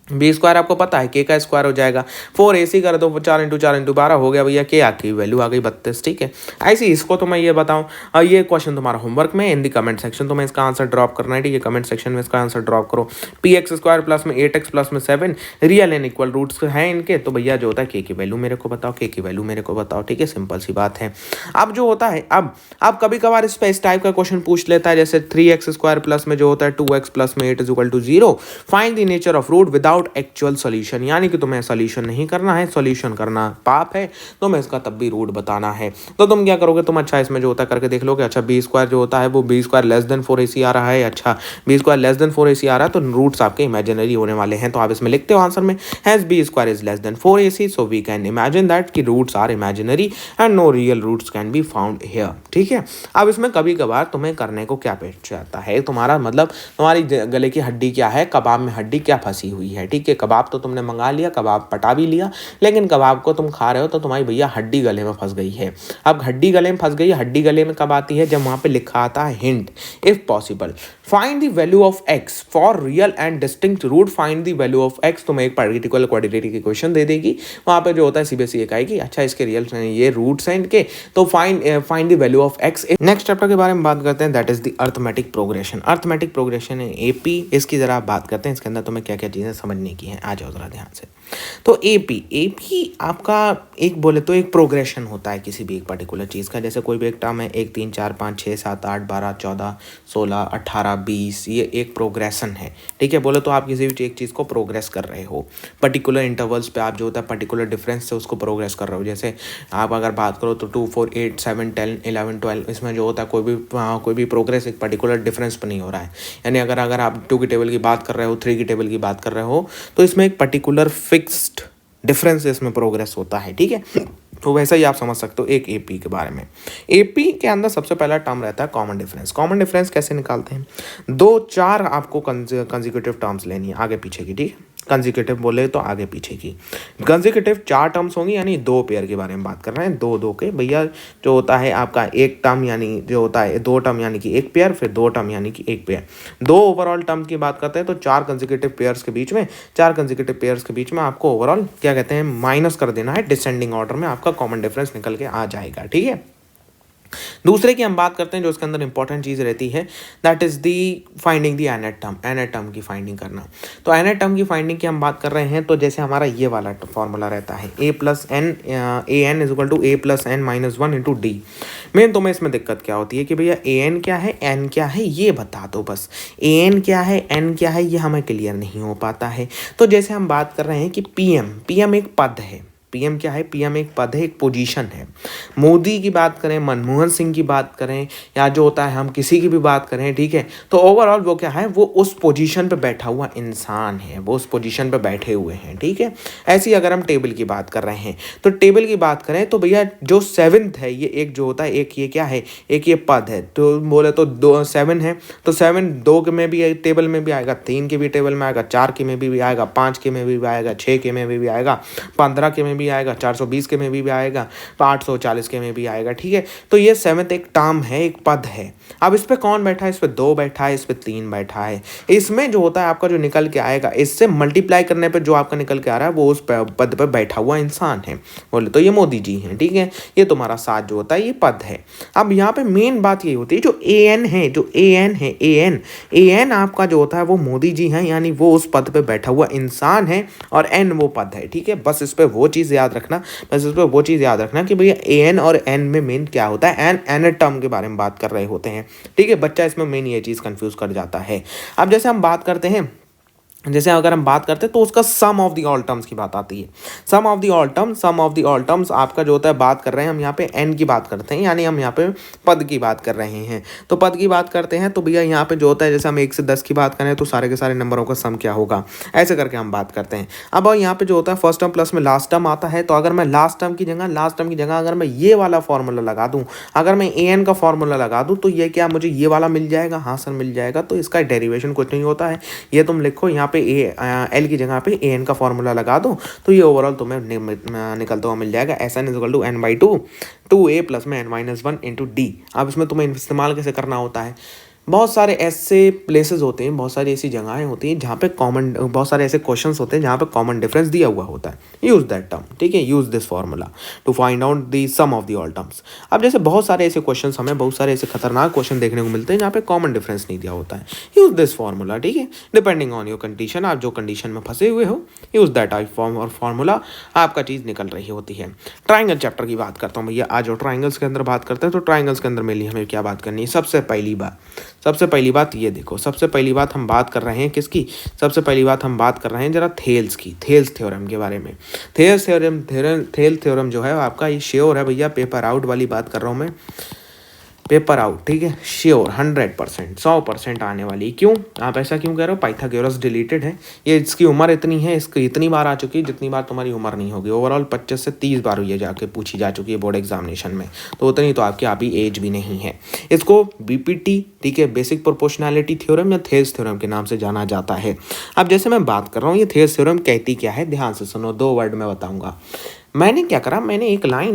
बी स्क्वायर आपको पता है के का स्क्वायर हो जाएगा, 4ac कर दो, 4 इंटू 4 इंटू 12 हो गया भैया, के आकी वैल्यू आ गई 32, ठीक है। ऐसे इसको तो मैं ये बताऊं, ये क्वेश्चन तुम्हारा होमवर्क में इन दी कमेंट सेक्शन, तो मैं इसका आंसर ड्रॉप करना है, ठीक है, कमेंट सेक्शन में इसका आंसर ड्रॉप करो। पी एक्स स्क्वायर प्लस में 8x प्लस में 7 रियल एंड इक्वल रूट्स हैं इनके, तो भैया जो होता है के की वैल्यू मेरे को बताओ, के की वैल्यू मेरे को बताओ, ठीक है, सिंपल सी बात है। अब जो होता है, अब कभी कभार इस पर इस टाइप का क्वेश्चन पूछ लेता है, जैसे 3x स्क्वायर प्लस में जो होता है 2x प्लस में 8 is equal to 0, find the nature of root without actual solution, यानी कि तुम्हें सॉल्यूशन नहीं करना है, सॉल्यूशन करना पाप है, तुम्हें इसका तब भी रूट बताना है। तो तुम क्या करोगे, तुम अच्छा इसमें जो होता है करके देख लोगे, अच्छा बी स्क्वायर जो होता है वो b square less than 4ac आ रहा है, अच्छा b square less than 4ac आ रहा है, तो रूट्स आपके इमेजिनरी होने वाले हैं, तो आप इसमें लिखते हो आंसर में, has B square is less than 4ac, so we can imagine that कि roots are imaginary and no real roots can be found here, ठीक है। अब इसमें कभी कभार तुम्हें करने को क्या पेश जाता है, तुम्हारा मतलब तुम्हारी गले की हड्डी क्या है, कबाब में हड्डी क्या फंसी हुई है, ठीक है, कबाब तो तुमने मंगा लिया, कबाब पटा भी लिया, लेकिन कबाब को तुम खा रहे हो तो तुम्हारी भैया हड्डी गले में फंस गई है। अब हड्डी गले में फंस गई है, हड्डी गले में कब आती है, जब वहां पे लिखा आता है hint, if possible find the value of x for real and distinct root, find the value of x, तुम्हें एक पर्टिकुलर क्वाड्रेटिक इक्वेशन दे देगी, वहां पे जो होता है सीबीएसई एक आएगी, अच्छा इसके रियल ये रूट्स हैं इनके, तो find the value of x। Next chapter के बारे में बात करते हैं, that is the arithmetic progression. Arithmetic progression है एपी, इसकी जरा बात करते हैं, इसके अंदर तुम्हें क्या क्या चीजें समझने की हैं, आ जाओ जरा ध्यान से। तो एपी आपका एक बोले तो एक प्रोग्रेशन होता है किसी भी एक पर्टिकुलर चीज़ का, जैसे कोई भी एक टर्म है 1 3 4 5 6 7 8 12 14 16 18 20, ये एक प्रोग्रेशन है, ठीक है। बोले तो आप किसी भी एक चीज़ को प्रोग्रेस कर रहे हो, पर्टिकुलर इंटरवल्स पे आप जो होता है पर्टिकुलर डिफरेंस से उसको प्रोग्रेस कर रहे हो। जैसे आप अगर बात करो तो 2 4 8 7 10 11 12, इसमें जो होता है कोई भी प्रोग्रेस एक पर्टिकुलर डिफरेंस पर नहीं हो रहा है, यानी अगर आप 2 की टेबल की बात कर रहे हो, 3 की टेबल की बात कर रहे हो, तो इसमें एक पर्टिकुलर फिक्स्ड डिफरेंस इसमें प्रोग्रेस होता है, ठीक है। तो वैसा ही आप समझ सकते हो एक एपी के बारे में। एपी के अंदर सबसे पहला टर्म रहता है कॉमन डिफरेंस। कॉमन डिफरेंस कैसे निकालते हैं, 2 4 आपको कंसेक्यूटिव टर्म्स लेनी है आगे पीछे की, ठीक है, कंसेक्यूटिव बोले तो आगे पीछे की कंसेक्यूटिव 4 टर्म्स होंगी, यानी 2 पेयर के बारे में बात कर रहे हैं, 2 2 के भैया जो होता है आपका एक टर्म, यानी जो होता है 2 टर्म यानी कि एक पेयर, फिर 2 टर्म यानी कि एक पेयर, 2 ओवरऑल टर्म की बात करते हैं, तो 4 कंसेक्यूटिव पेयर्स के बीच में 4 कंसेक्यूटिव पेयर्स के बीच में आपको ओवरऑल क्या कहते हैं माइनस कर देना है, डिसेंडिंग ऑर्डर में आपका कॉमन डिफरेंस निकल के आ जाएगा, ठीक है। दूसरे की हम बात करते हैं जो उसके अंदर इंपॉर्टेंट चीज़ रहती है, that is the finding the nth term, nth term की फाइंडिंग करना। तो nth टर्म की फाइंडिंग की हम बात कर रहे हैं, तो जैसे हमारा ये वाला फॉर्मूला रहता है a plus n a n is equal to A plus n minus one into d. मेन तो मैं इसमें दिक्कत क्या होती है कि भैया ए एन क्या है, एन क्या है, ये बता दो बस। ए एन क्या है, एन क्या है, ये हमें क्लियर नहीं हो पाता है। तो जैसे हम बात कर रहे हैं कि पीएम एक पद है। पीएम क्या है, पीएम एक पद है, एक पोजीशन है। मोदी की बात करें, मनमोहन सिंह की बात करें, या जो होता है हम किसी की भी बात करें, ठीक है, तो ओवरऑल वो क्या है, वो उस पोजीशन पे बैठा हुआ इंसान है, वो उस पोजीशन पे बैठे हुए हैं, ठीक है। ऐसी अगर हम टेबल की बात कर रहे हैं, तो टेबल की बात करें तो भैया जो सेवन्थ है, ये एक जो होता है, एक ये क्या है, एक ये पद है। तो बोले तो दो सेवन है, तो सेवन दो के में भी टेबल में भी आएगा, तीन के भी टेबल में आएगा, चार के में भी आएगा, पाँच के में भी आएगा, छः के में भी आएगा, 15 के में भी आएगा, 420 के में भी आएगा, 840 के में भी आएगा, ठीक है। तो ये सेवन्थ एक टर्म है, एक पद है। अब इस पे कौन बैठा है, इस पे दो बैठा है, इस पे तीन बैठा है। इसमें जो होता है आपका जो निकल के आएगा, इससे मल्टीप्लाई करने पे जो आपका निकल के आ रहा है, वो उस पद पे बैठा हुआ इंसान है। बोले तो ये मोदी जी हैं, ठीक है। ये तुम्हारा साथ जो होता है ये पद है। अब यहाँ पे मेन बात ये होती है, जो ए एन है, जो ए एन है, ए एन आपका जो होता है वो मोदी जी हैं, यानी वो उस पद पे बैठा हुआ इंसान है, और एन वो पद है, ठीक है। बस इस पे वो चीज़ याद रखना, बस इस पे वो चीज़ याद रखना कि भैया ए एन और एन में मेन क्या होता है, एन टर्म के बारे में बात कर रहे होते हैं, ठीक है। बच्चा इसमें मेन ये चीज़ कंफ्यूज कर जाता है। अब जैसे हम बात करते हैं, जैसे अगर हम बात करते हैं तो उसका सम ऑफ द ऑल टर्म्स की बात आती है। Sum of the all terms आपका जो होता है, बात कर रहे हैं हम यहाँ पे एन की बात करते हैं, यानी हम यहाँ पे पद की बात कर रहे हैं। तो पद की बात करते हैं तो भैया यहाँ पे जो होता है, जैसे हम 1 से 10 की बात करें तो सारे के सारे नंबरों का सम क्या होगा, ऐसे करके हम बात करते हैं। अब यहाँ पे जो होता है फर्स्ट टर्म प्लस में लास्ट टर्म आता है, तो अगर मैं लास्ट टर्म की जगह अगर मैं ये वाला फॉर्मूला लगा दूँ, अगर मैं ए एन का फॉर्मूला लगा दूँ, तो ये क्या मुझे ये वाला मिल जाएगा, हाँ सर मिल जाएगा। तो इसका डेरिवेशन कुछ नहीं होता है, ये तुम लिखो यहाँ पे एल की जगह पे ए एन का फॉर्मूला लगा दो, तो ये ओवरऑल तुम्हें निकलता हुआ मिल जाएगा, S N is equal to N by two A plus में N minus one into D. अब इसमें तुम्हें इस्तेमाल कैसे करना होता है, बहुत सारे ऐसे प्लेसेस होते हैं, बहुत सारी ऐसी जगहें होती हैं जहाँ पे कॉमन, बहुत सारे ऐसे क्वेश्चंस होते हैं जहाँ पे कॉमन डिफरेंस दिया हुआ होता है। यूज़ दैट टर्म, ठीक है, use this formula to find out the sum of the all terms. अब जैसे बहुत सारे ऐसे क्वेश्चंस, हमें बहुत सारे ऐसे खतरनाक क्वेश्चन देखने को मिलते हैं जहाँ पे कॉमन डिफरेंस नहीं दिया होता है। यूज़ दिस फार्मूला, ठीक है, डिपेंडिंग ऑन योर कंडीशन, आप जो कंडीशन में फंसे हुए हो, यूज़ दैट और फार्मूला, आपका चीज़ निकल रही होती है। ट्राइंगल चैप्टर की बात करता हूँ भैया, आज जो ट्राइंगल्स के अंदर बात करते हैं, तो ट्राइंगल्स के अंदर मेनली हमें क्या बात करनी है, सबसे पहली बात ये देखो, सबसे पहली बात हम बात कर रहे हैं किसकी, सबसे पहली बात हम बात कर रहे हैं जरा थेल्स की, थेल्स थ्योरम के बारे में। थेल्स थ्योरम जो है आपका ये श्योर है भैया, पेपर आउट वाली बात कर रहा हूँ मैं, पेपर आउट, ठीक है, श्योर 100%, 100% आने वाली। क्यों, आप ऐसा क्यों कह रहे हो, पाइथागोरस डिलीटेड है, ये इसकी उम्र इतनी है, इसकी इतनी बार आ चुकी है जितनी बार तुम्हारी उम्र नहीं होगी। ओवरऑल 25 से 30 बार ये जाके पूछी जा चुकी है बोर्ड एग्जामिनेशन में, तो उतनी तो आपकी अभी एज भी नहीं है। इसको बीपीटी, ठीक है, बेसिक प्रोपोर्शनैलिटी थ्योरम या थेल्स थ्योरम के नाम से जाना जाता है। अब जैसे मैं बात कर रहा हूँ, ये थेल्स थ्योरम कहती क्या है, ध्यान से सुनो, 2 वर्ड में बताऊंगा। मैंने क्या करा, मैंने एक लाइन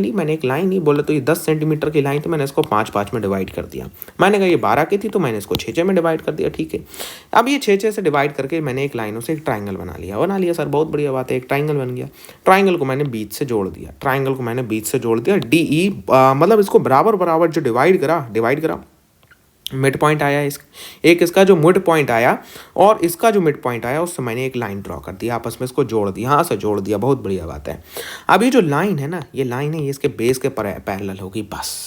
ली, बोले तो ये 10 सेंटीमीटर की लाइन थी, मैंने इसको 5-5 में डिवाइड कर दिया। मैंने कहा ये 12 की थी, तो मैंने इसको 6-6 में डिवाइड कर दिया, ठीक है। अब ये 6-6 से डिवाइड करके मैंने एक लाइनों से एक ट्राइंगल बना लिया सर, बहुत बढ़िया बात है, एक ट्राइंगल बन गया। ट्राइंगल को मैंने बीच से जोड़ दिया, DE, मतलब इसको बराबर जो डिवाइड करा, मिड पॉइंट आया एक इसका जो मिड पॉइंट आया और इसका जो मिड पॉइंट आया, उससे मैंने एक लाइन ड्रॉ कर दिया, आपस में इसको जोड़ दिया, हाँ से जोड़ दिया, बहुत बढ़िया बात है। अब ये जो लाइन है ना, ये लाइन है, ये इसके बेस के पैरेलल होगी, बस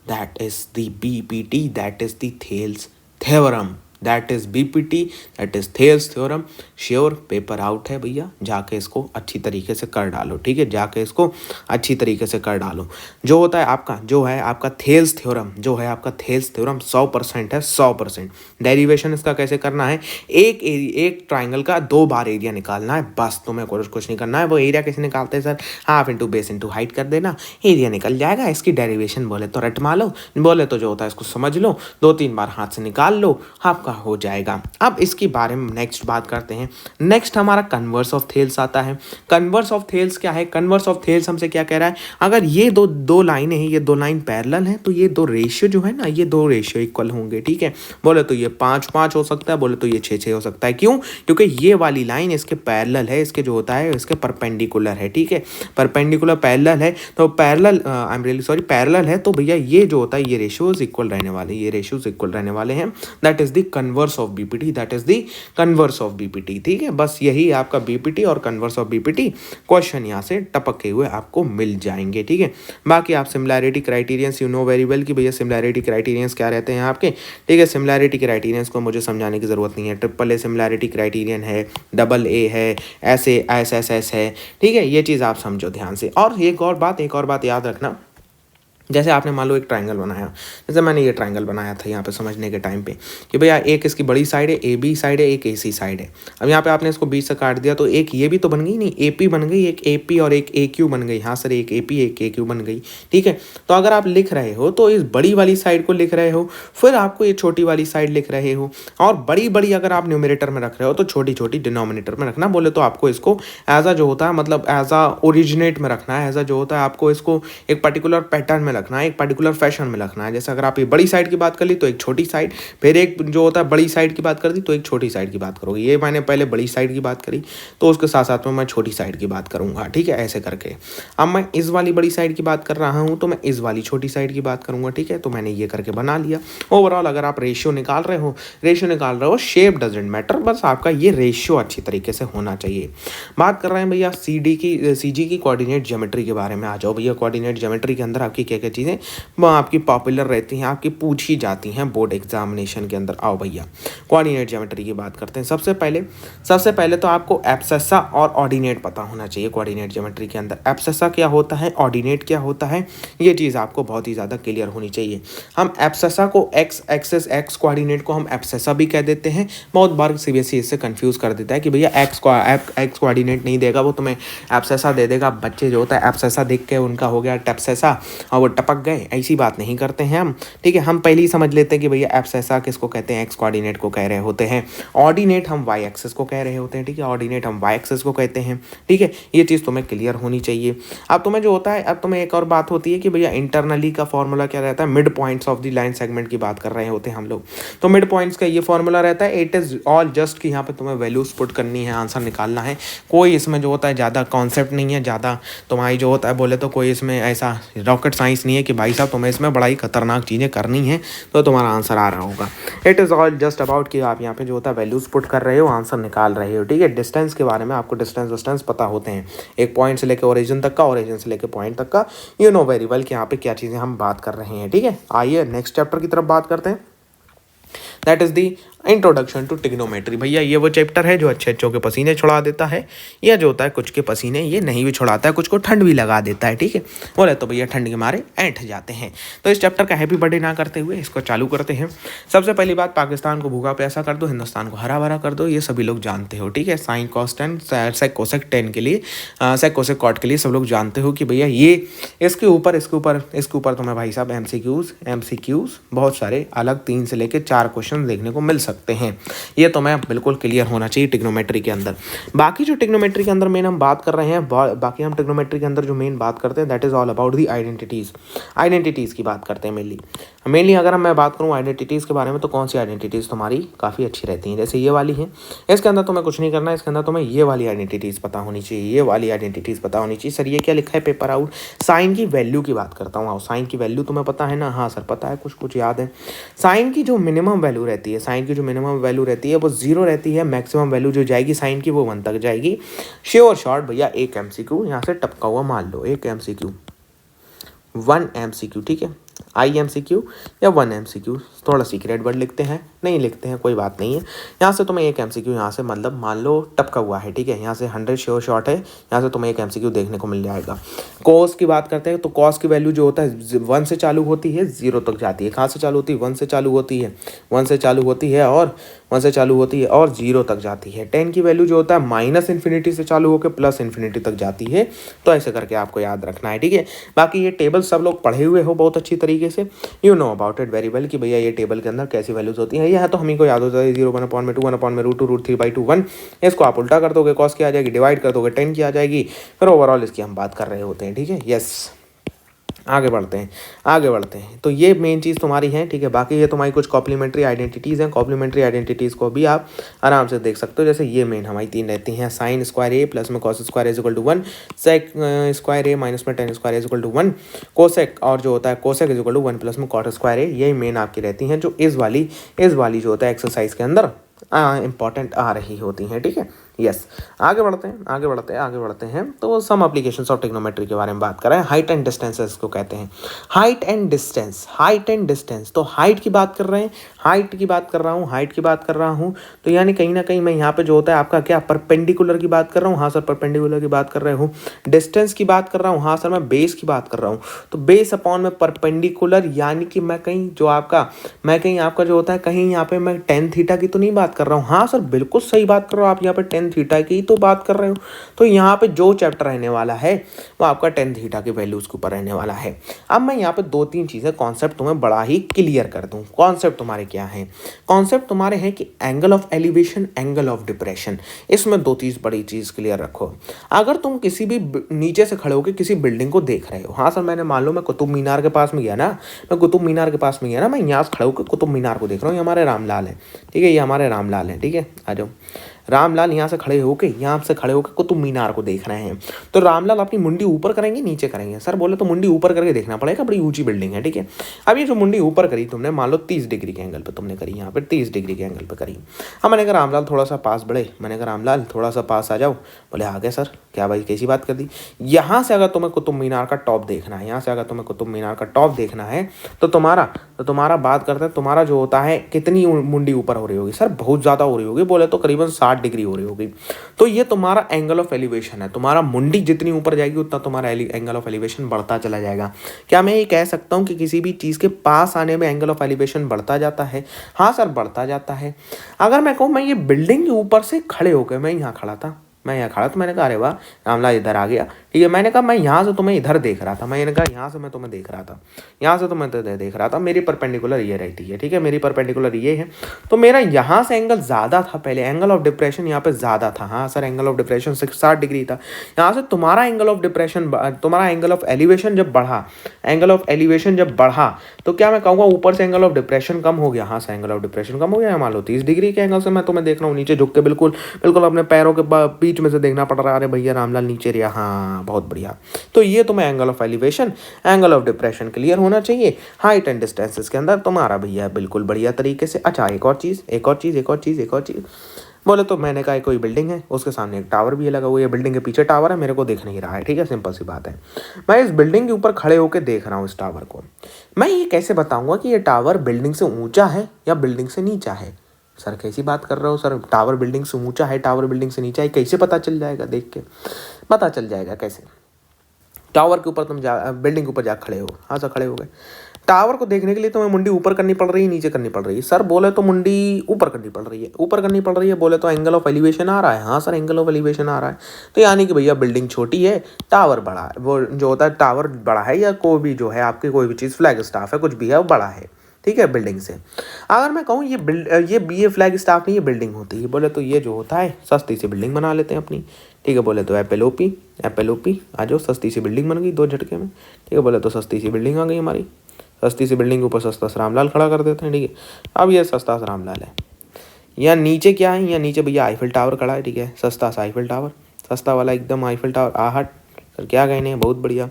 that is the BPT, that is the Thales theorem, that is BPT, that is Thales theorem. Sure, paper out है भैया, जाके इसको अच्छी तरीके से कर डालो, ठीक है, जाके इसको अच्छी तरीके से कर डालो। जो होता है आपका, जो है आपका थेल्स थ्योरम, 100% है, 100%। डेरिवेशन इसका कैसे करना है, एक ट्राइंगल का 2 बार एरिया निकालना है, बस तुम्हें कुछ नहीं करना है। वो एरिया कैसे निकालते हैं sir, half into base into height कर देना, एरिया निकल जाएगा। इसकी डेरिवेशन बोले तो रट लो, बोले तो जो होता है इसको समझ लो, 2-3 बार हाथ से निकाल लो, आपका हो जाएगा। अब इसके बारे में नेक्स्ट बात करते हैं। नेक्स्ट हमारा कन्वर्स ऑफ थेल्स आता है। कन्वर्स ऑफ थेल्स क्या है? कन्वर्स ऑफ थेल्स हमसे क्या कह रहा है, अगर ये दो दो लाइनें हैं, ये दो लाइन पैरेलल हैं, तो ये दो रेशियो जो है ना, ये दो रेशियो इक्वल होंगे। ठीक है, बोले तो ये 5-5 हो सकता है, बोले तो ये 6-6 हो सकता है। क्यों? क्योंकि ये वाली लाइन इसके पैरेलल है, इसके जो होता है इसके परपेंडिकुलर है। ठीक है, परपेंडिकुलर पैरेलल है, तो parallel I am really sorry parallel है, तो भैया ये जो होता है ये रेशियोज इक्वल रहने वाले, ये रेशियोज इक्वल रहने वाले हैं। That is the converse of BPT, that is the converse of BPT. ठीक है, बस यही आपका बीपीटी और कन्वर्स ऑफ बीपीटी क्वेश्चन यहाँ से टपके हुए आपको मिल जाएंगे। ठीक है, बाकी आप similarity criterions you know very well कि भैया सिमिलैरिटी क्राइटेरियंस क्या रहते हैं आपके। ठीक है, सिमिलैरिटी क्राइटेरियंस को मुझे समझाने की जरूरत नहीं है। ट्रिपल ए सिमिलैरिटी क्राइटेरियन है, डबल ए है, ऐसे एस एस एस है। ठीक है, ये चीज़ आप समझो ध्यान से। और एक और बात याद रखना, जैसे आपने मान लो एक ट्रायंगल बनाया, जैसे मैंने ये ट्रायंगल बनाया था यहाँ पे समझने के टाइम पे कि भैया एक इसकी बड़ी साइड है, ए बी साइड है, एक ए सी साइड है। अब यहाँ पे आपने इसको बीच से काट दिया, तो एक ये भी तो बन गई नहीं, ए पी बन गई, एक ए पी और एक ए क्यू बन गई। हाँ सर, एक ए पी एक ए क्यू बन गई। ठीक है, तो अगर आप लिख रहे हो तो इस बड़ी वाली साइड को लिख रहे हो, फिर आपको ये छोटी वाली साइड लिख रहे हो, और बड़ी बड़ी अगर आप न्यूमरेटर में रख रहे हो तो छोटी छोटी डिनोमिनेटर में रखना। बोले तो आपको इसको एज अ जो होता है मतलब एज अ ओरिजिनेट में रखना है, एज अ जो होता है आपको इसको एक पर्टिकुलर पैटर्न में रखना है, एक पर्टिकुलर फैशन में रखना है। जैसे अगर आप ये बड़ी साइड की बात कर ली तो एक छोटी साइड, फिर एक जो होता है बड़ी साइड की बात कर दी तो एक छोटी साइड की बात करोगे। ये मैंने पहले बड़ी साइड की बात करी, तो उसके साथ साथ में मैं छोटी साइड की बात करूंगा। ठीक है, ऐसे करके। अब मैं इस वाली बड़ी साइड की बात कर रहा हूं, तो मैं इस वाली छोटी साइड की बात करूंगा। ठीक है, तो मैंने ये करके बना लिया। ओवरऑल अगर आप रेशियो निकाल रहे हो, शेप डजेंट मैटर, बस आपका ये रेशियो अच्छी तरीके से होना चाहिए। बात कर रहे हैं भैया सीजी की कोऑर्डिनेट ज्योमेट्री के बारे में। आ जाओ भैया, कोऑर्डिनेट ज्योमेट्री के अंदर आपकी क्या क्या चीज़ें आपकी पॉपुलर रहती हैं, आपकी पूछी जाती हैं बोर्ड एग्जामिनेशन के अंदर। आओ भैया, कोऑर्डिनेट ज्योमेट्री की बात करते हैं। सबसे पहले तो आपको एब्सेसा और ऑर्डिनेट पता होना चाहिए। कोऑर्डिनेट ज्योमेट्री के अंदर एब्सेसा क्या होता है, ऑर्डिनेट क्या होता है, ये चीज़ आपको बहुत ही ज़्यादा क्लियर होनी चाहिए। हम एब्सेसा को एक्स एक्सेस एक्स कोऑर्डिनेट को हम एब्सेसा भी कह देते हैं। बहुत बार सीबीएसई इससे कंफ्यूज कर देता है कि भैया एक्स कोऑर्डिनेट नहीं देगा, वो तुम्हें एब्सेसा दे देगा। बच्चे जो होता है एब्सेसा देख के उनका हो गया टेप्सेसा और वो टपक गए। ऐसी बात नहीं करते हैं हम। ठीक है, हम पहले ही समझ लेते हैं कि भैया एब्सेसा किसको कहते हैं, एक्स कोऑर्डिनेट को कह रहे होते हैं। ऑर्डिनेट हम वाई एक्सेस को कह रहे होते हैं। ठीक है, ऑर्डिनेट हम वाई एक्सेस को कहते हैं। ठीक है, ये चीज़ तुम्हें क्लियर होनी चाहिए। अब तुम्हें जो होता है, अब तुम्हें एक और बात होती है कि भैया इंटरनली का फॉर्मूला क्या रहता है, mid points of the line segment की बात कर रहे होते हैं हम लोग। तो मिड पॉइंट्स का ये फॉर्मूला रहता है, इट इज़ ऑल जस्ट कि यहाँ पे तुम्हें वैल्यूज पुट करनी है, आंसर निकालना है। कोई इसमें जो होता है ज़्यादा कॉन्सेप्ट नहीं है, ज़्यादा तुम्हारी जो होता है बोले तो कोई इसमें ऐसा रॉकेट साइंस नहीं है कि भाई साहब तुम्हें इसमें बड़ा ही खतरनाक चीज़ें करनी है तो तुम्हारा आंसर आ रहा होगा। It is all just about कि आप यहाँ पे जो होता है वैल्यूज पुट कर रहे हो, आंसर निकाल रहे हो। ठीक है, डिस्टेंस के बारे में आपको डिस्टेंस पता होते हैं, एक पॉइंट से लेकर ओरिजिन तक का, ओरिजिन से लेकर पॉइंट तक का। यू नो वेरी वेल कि यहाँ पे क्या चीज़ें हम बात कर रहे हैं। ठीक है, आइए नेक्स्ट चैप्टर की तरफ बात करते हैं। That is the introduction to trigonometry. भैया ये वो चैप्टर है जो अच्छे अच्छों के पसीने छुड़ा देता है, या जो होता है कुछ के पसीने ये नहीं भी छुड़ाता है, कुछ को ठंड भी लगा देता है। ठीक है, बोले तो भैया ठंड के मारे ऐंठ जाते हैं। तो इस चैप्टर का हैप्पी बर्थडे ना करते हुए इसको चालू करते हैं। सबसे पहली बात, पाकिस्तान को भूखा प्यासा कर दो, हिंदुस्तान को हरा भरा कर दो, ये सभी लोग जानते हो। ठीक है, sine cos tan sec cosec tan के लिए, सेक कोसेक कॉट के लिए सब लोग जानते हो कि भैया ये इसके ऊपर तुम्हें भाई साहब एमसीक्यूज बहुत सारे अलग 3 से लेकर 4 क्वेश्चन देखने को मिल सकते हैं। ये तो मैं बिल्कुल क्लियर होना चाहिए ट्रिग्नोमेट्री के अंदर। बाकी जो ट्रिग्नोमेट्री के अंदर मेन हम बात कर रहे हैं, बाकी हम ट्रिग्नोमेट्री के अंदर जो मेन बात करते हैं that is all about the identities की बात करते हैं मेनली अगर मैं बात करूँ आइडेंटिटीज़ के बारे में, तो कौन सी आइडेंटिटीज़ तुम्हारी काफ़ी अच्छी रहती हैं, जैसे ये वाली है। इसके अंदर तुम्हें कुछ नहीं करना है, इसके अंदर तुम्हें ये वाली आइडेंटिटीज़ पता होनी चाहिए, ये वाली आइडेंटिटीज़ पता होनी चाहिए। सर ये क्या लिखा है पेपर आउट, साइन की वैल्यू की बात करता हूँ। साइन की वैल्यू तुम्हें पता है ना? हाँ सर पता है, कुछ याद है। साइन की जो मिनिमम वैल्यू रहती है, वो 0 रहती है। मैक्सिमम वैल्यू जो जाएगी साइन की वो 1 तक जाएगी। श्योर शॉर्ट भैया एक एमसीक्यू यहाँ से टपका हुआ मान लो, एक एमसीक्यू 1 एमसीक्यू। ठीक है, IMCQ या 1 MCQ, थोड़ा सीक्रेट वर्ड लिखते हैं, नहीं लिखते हैं कोई बात नहीं है। यहाँ से तुम्हें एक MCQ यहाँ से मतलब मान लो टपका हुआ है। ठीक है, यहाँ से 100 श्योर शॉर्ट है, यहाँ से तुम्हें एक MCQ देखने को मिल जाएगा। कॉस की बात करते हैं तो कॉस की वैल्यू जो होता है 1 से चालू होती है 0 तक जाती है। कहाँ से चालू होती है? 1 से चालू होती है, 1 से चालू होती है और 1 से चालू होती है और 0 तक जाती है। टेन की वैल्यू जो होता है -∞ से चालू होकर +∞ तक जाती है। तो ऐसे करके आपको याद रखना है। ठीक है, बाकी ये टेबल सब लोग पढ़े हुए हो बहुत अच्छी तरीके तरीके से। You know about it very well कि भैया ये टेबल के अंदर कैसी वैल्यूज होती हैं। यह तो हम ही को याद होता है 0 1/2 √2 √3/2 1। इसको आप उल्टा कर दोगे, कॉस की आ जाएगी, डिवाइड कर दोगे 10 की आ जाएगी, फिर ओवरऑल इसकी हम बात कर रहे होते हैं। ठीक है, यस आगे बढ़ते हैं, आगे बढ़ते हैं। तो ये मेन चीज़ तुम्हारी है। ठीक है, बाकी ये तुम्हारी कुछ कॉम्प्लीमेंट्री आइडेंटिटीज़ हैं। कॉम्प्लीमेंट्री आइडेंटिटीज़ को भी आप आराम से देख सकते हो। जैसे ये मेन हमारी 3 रहती हैं, साइन स्क्वायर ए प्लस में cos square is equal to 1, sec square A minus में tan square is equal to 1, cosec और जो होता है cosec is equal to 1 plus में कॉट स्क्वायर ए। यही मेन आपकी रहती हैं जो इस वाली जो होता है एक्सरसाइज के अंदर इंपॉर्टेंट आ रही होती हैं। ठीक है, यस आगे बढ़ते हैं, आगे बढ़ते हैं, आगे बढ़ते हैं। तो सम एप्लीकेशंस ऑफ ट्रिग्नोमेट्री के बारे में बात कर रहे हैं। हाइट एंड डिस्टेंसेस को कहते हैं, height and distance, height and distance. तो हाइट की बात कर रहे हैं, हाइट की बात कर रहा हूँ, हाइट की बात कर रहा हूँ। तो यानी कहीं ना कहीं मैं यहाँ पे जो होता है आपका क्या परपेंडिकुलर की बात कर रहा हूँ। हाँ सर परपेंडिकुलर की बात कर रहे हूँ। डिस्टेंस की बात कर रहा हूँ। हाँ सर मैं बेस की बात कर रहा हूँ। तो बेस अपॉन में परपेंडिकुलर, यानी कि मैं कहीं आपका जो होता है कहीं यहाँ पे मैं टेन थीटा की तो नहीं बात कर रहा हूँ। हाँ सर बिल्कुल सही बात कर रहे हो आप, यहाँ पे टेन थीटा की तो बात कर रहे हो। तो यहाँ पे जो चैप्टर रहने वाला है वो आपका टेन थीटा की वैल्यूज के ऊपर रहने वाला है। अब मैं यहाँ पे 2-3 चीज़ें कॉन्सेप्ट तुम्हें बड़ा ही क्लियर कर दूँ। कॉन्सेप्ट तुम्हारे क्या हैं? कॉन्सेप्ट तुम्हारे हैं कि angle of elevation, angle of depression. इसमें 2 बड़ी चीज़ क्लियर रखो। अगर तुम किसी भी नीचे से खड़े होकर किसी बिल्डिंग को देख रहे हो, हाँ सर मैंने मान लो मैं कुतुब मीनार के पास में गया ना, मैं यहाँ से खड़े होकर कुतुब मीनार को देख रहा हूँ। ये हमारे रामलाल है, ठीक है, ये हमारे रामलाल है। ठीक है, आ जाओ। रामलाल यहाँ से खड़े होके कुतुब मीनार को देख रहे हैं। तो रामलाल अपनी मुंडी ऊपर करेंगे नीचे करेंगे? सर बोले तो मुंडी ऊपर करके देखना पड़ेगा, बड़ी ऊंची बिल्डिंग है। ठीक है, अब ये जो मुंडी ऊपर करी तुमने, मान लो 30 डिग्री के एंगल पे तुमने करी, यहाँ पे 30 डिग्री के एंगल पे करी। हाँ मैंने कहा रामलाल थोड़ा सा पास बढ़े, मैंने कहा रामलाल थोड़ा सा पास आ जाओ। बोले आ गए सर। क्या भाई कैसी बात कर दी? यहाँ से अगर तुम्हें कुतुब मीनार का टॉप देखना है, तो तुम्हारा बात करते हैं, तुम्हारा जो होता है कितनी मुंडी ऊपर हो रही होगी? सर बहुत ज़्यादा हो रही होगी, बोले तो करीबन 60 डिग्री हो रही होगी। तो ये तुम्हारा एंगल ऑफ एलिवेशन है। तुम्हारा मुंडी जितनी ऊपर जाएगी उतना तुम्हारा एंगल ऑफ एलिवेशन बढ़ता चला जाएगा। क्या मैं ये कह सकता हूँ कि किसी भी चीज़ के पास आने में एंगल ऑफ एलिवेशन बढ़ता जाता है? हाँ सर बढ़ता जाता है। अगर मैं कहूँ मैं ये बिल्डिंग के ऊपर से खड़े होकर, मैं यहाँ खड़ा था, मैंने कहा अरे वाह रामलाल इधर आ गया। ठीक है, मैंने कहा मैं यहाँ से तुम्हें इधर देख रहा था, मैंने कहा यहाँ से मैं तुम्हें देख रहा था, मेरी परपेंडिकुलर ये रहती है। ठीक है, मेरी परपेंडिकुलर ये है, तो मेरा यहाँ से एंगल ज़्यादा था पहले, एंगल ऑफ डिप्रेशन यहाँ पे ज़्यादा था। हाँ sir angle of depression 60 degree था। यहाँ से तुम्हारा एंगल ऑफ एलिवेशन जब बढ़ा, तो क्या मैं कहूँगा ऊपर से एंगल ऑफ डिप्रेशन कम हो गया? हाँ सर एंगल ऑफ डिप्रेशन कम हो गया। मान लो 30 डिग्री के एंगल से मैं तुम्हें देख रहा हूँ, नीचे झुक के बिल्कुल अपने पैरों के बीच में से देखना पड़ रहा है। अरे भैया रामलाल नीचे रहा, हाँ बहुत बढ़िया। तो ये तुम्हें angle of elevation, angle of depression clear होना चाहिए। हाइट एंड डिस्टेंसेस के अंदर तुम्हारा भैया बिल्कुल बढ़िया तरीके से। अच्छा एक और चीज़ बोले तो मैंने कहा कोई बिल्डिंग है, उसके सामने एक टावर भी लगा हुआ है, बिल्डिंग के पीछे टावर है, मेरे को दिख नहीं रहा है। ठीक है, सिंपल सी बात है, मैं इस बिल्डिंग के ऊपर खड़े होकर देख रहा हूँ इस टावर को। मैं ये कैसे बताऊंगा कि ये टावर बिल्डिंग से ऊंचा है या बिल्डिंग से नीचा है? सर कैसी बात कर रहे हो सर, टावर बिल्डिंग से ऊंचा है, टावर बिल्डिंग से नीचा है, कैसे पता चल जाएगा? देख के पता चल जाएगा कैसे? टावर के ऊपर बिल्डिंग के ऊपर जा खड़े हो, हाँ सर खड़े हो गए। टावर को देखने के लिए तुम्हें मुंडी ऊपर करनी पड़ रही है नीचे करनी पड़ रही है? सर बोले तो मुंडी ऊपर करनी पड़ रही है। बोले तो एंगल ऑफ एलिवेशन आ रहा है? हाँ सर एंगल ऑफ एलिवेशन आ रहा है। तो यानी कि भैया बिल्डिंग छोटी है, टावर बड़ा है। वो जो होता है टावर बड़ा है, या कोई भी जो है आपकी कोई भी चीज़ फ्लैग स्टाफ है कुछ भी है वो बड़ा है। ठीक है, बिल्डिंग से अगर मैं कहूँ ये फ्लैग स्टाफ नहीं, ये बिल्डिंग होती है। बोले तो ये जो होता है सस्ती सी बिल्डिंग बना लेते हैं अपनी। ठीक है, बोले तो एपेलोपी आ जाओ, सस्ती सी बिल्डिंग बन गई 2 झटके में। ठीक है, बोले तो सस्ती सी बिल्डिंग आ गई हमारी। सस्ती सी बिल्डिंग के ऊपर सस्ता सा रामलाल खड़ा कर देते हैं। ठीक है, अब ये सस्ता सा रामलाल है। यहाँ नीचे क्या है? यहाँ नीचे भैया आईफिल टावर खड़ा है। ठीक है, सस्ता सा आईफिल टावर, सस्ता वाला एकदम आईफिल टावर। आहट सर क्या कहने हैं, बहुत बढ़िया।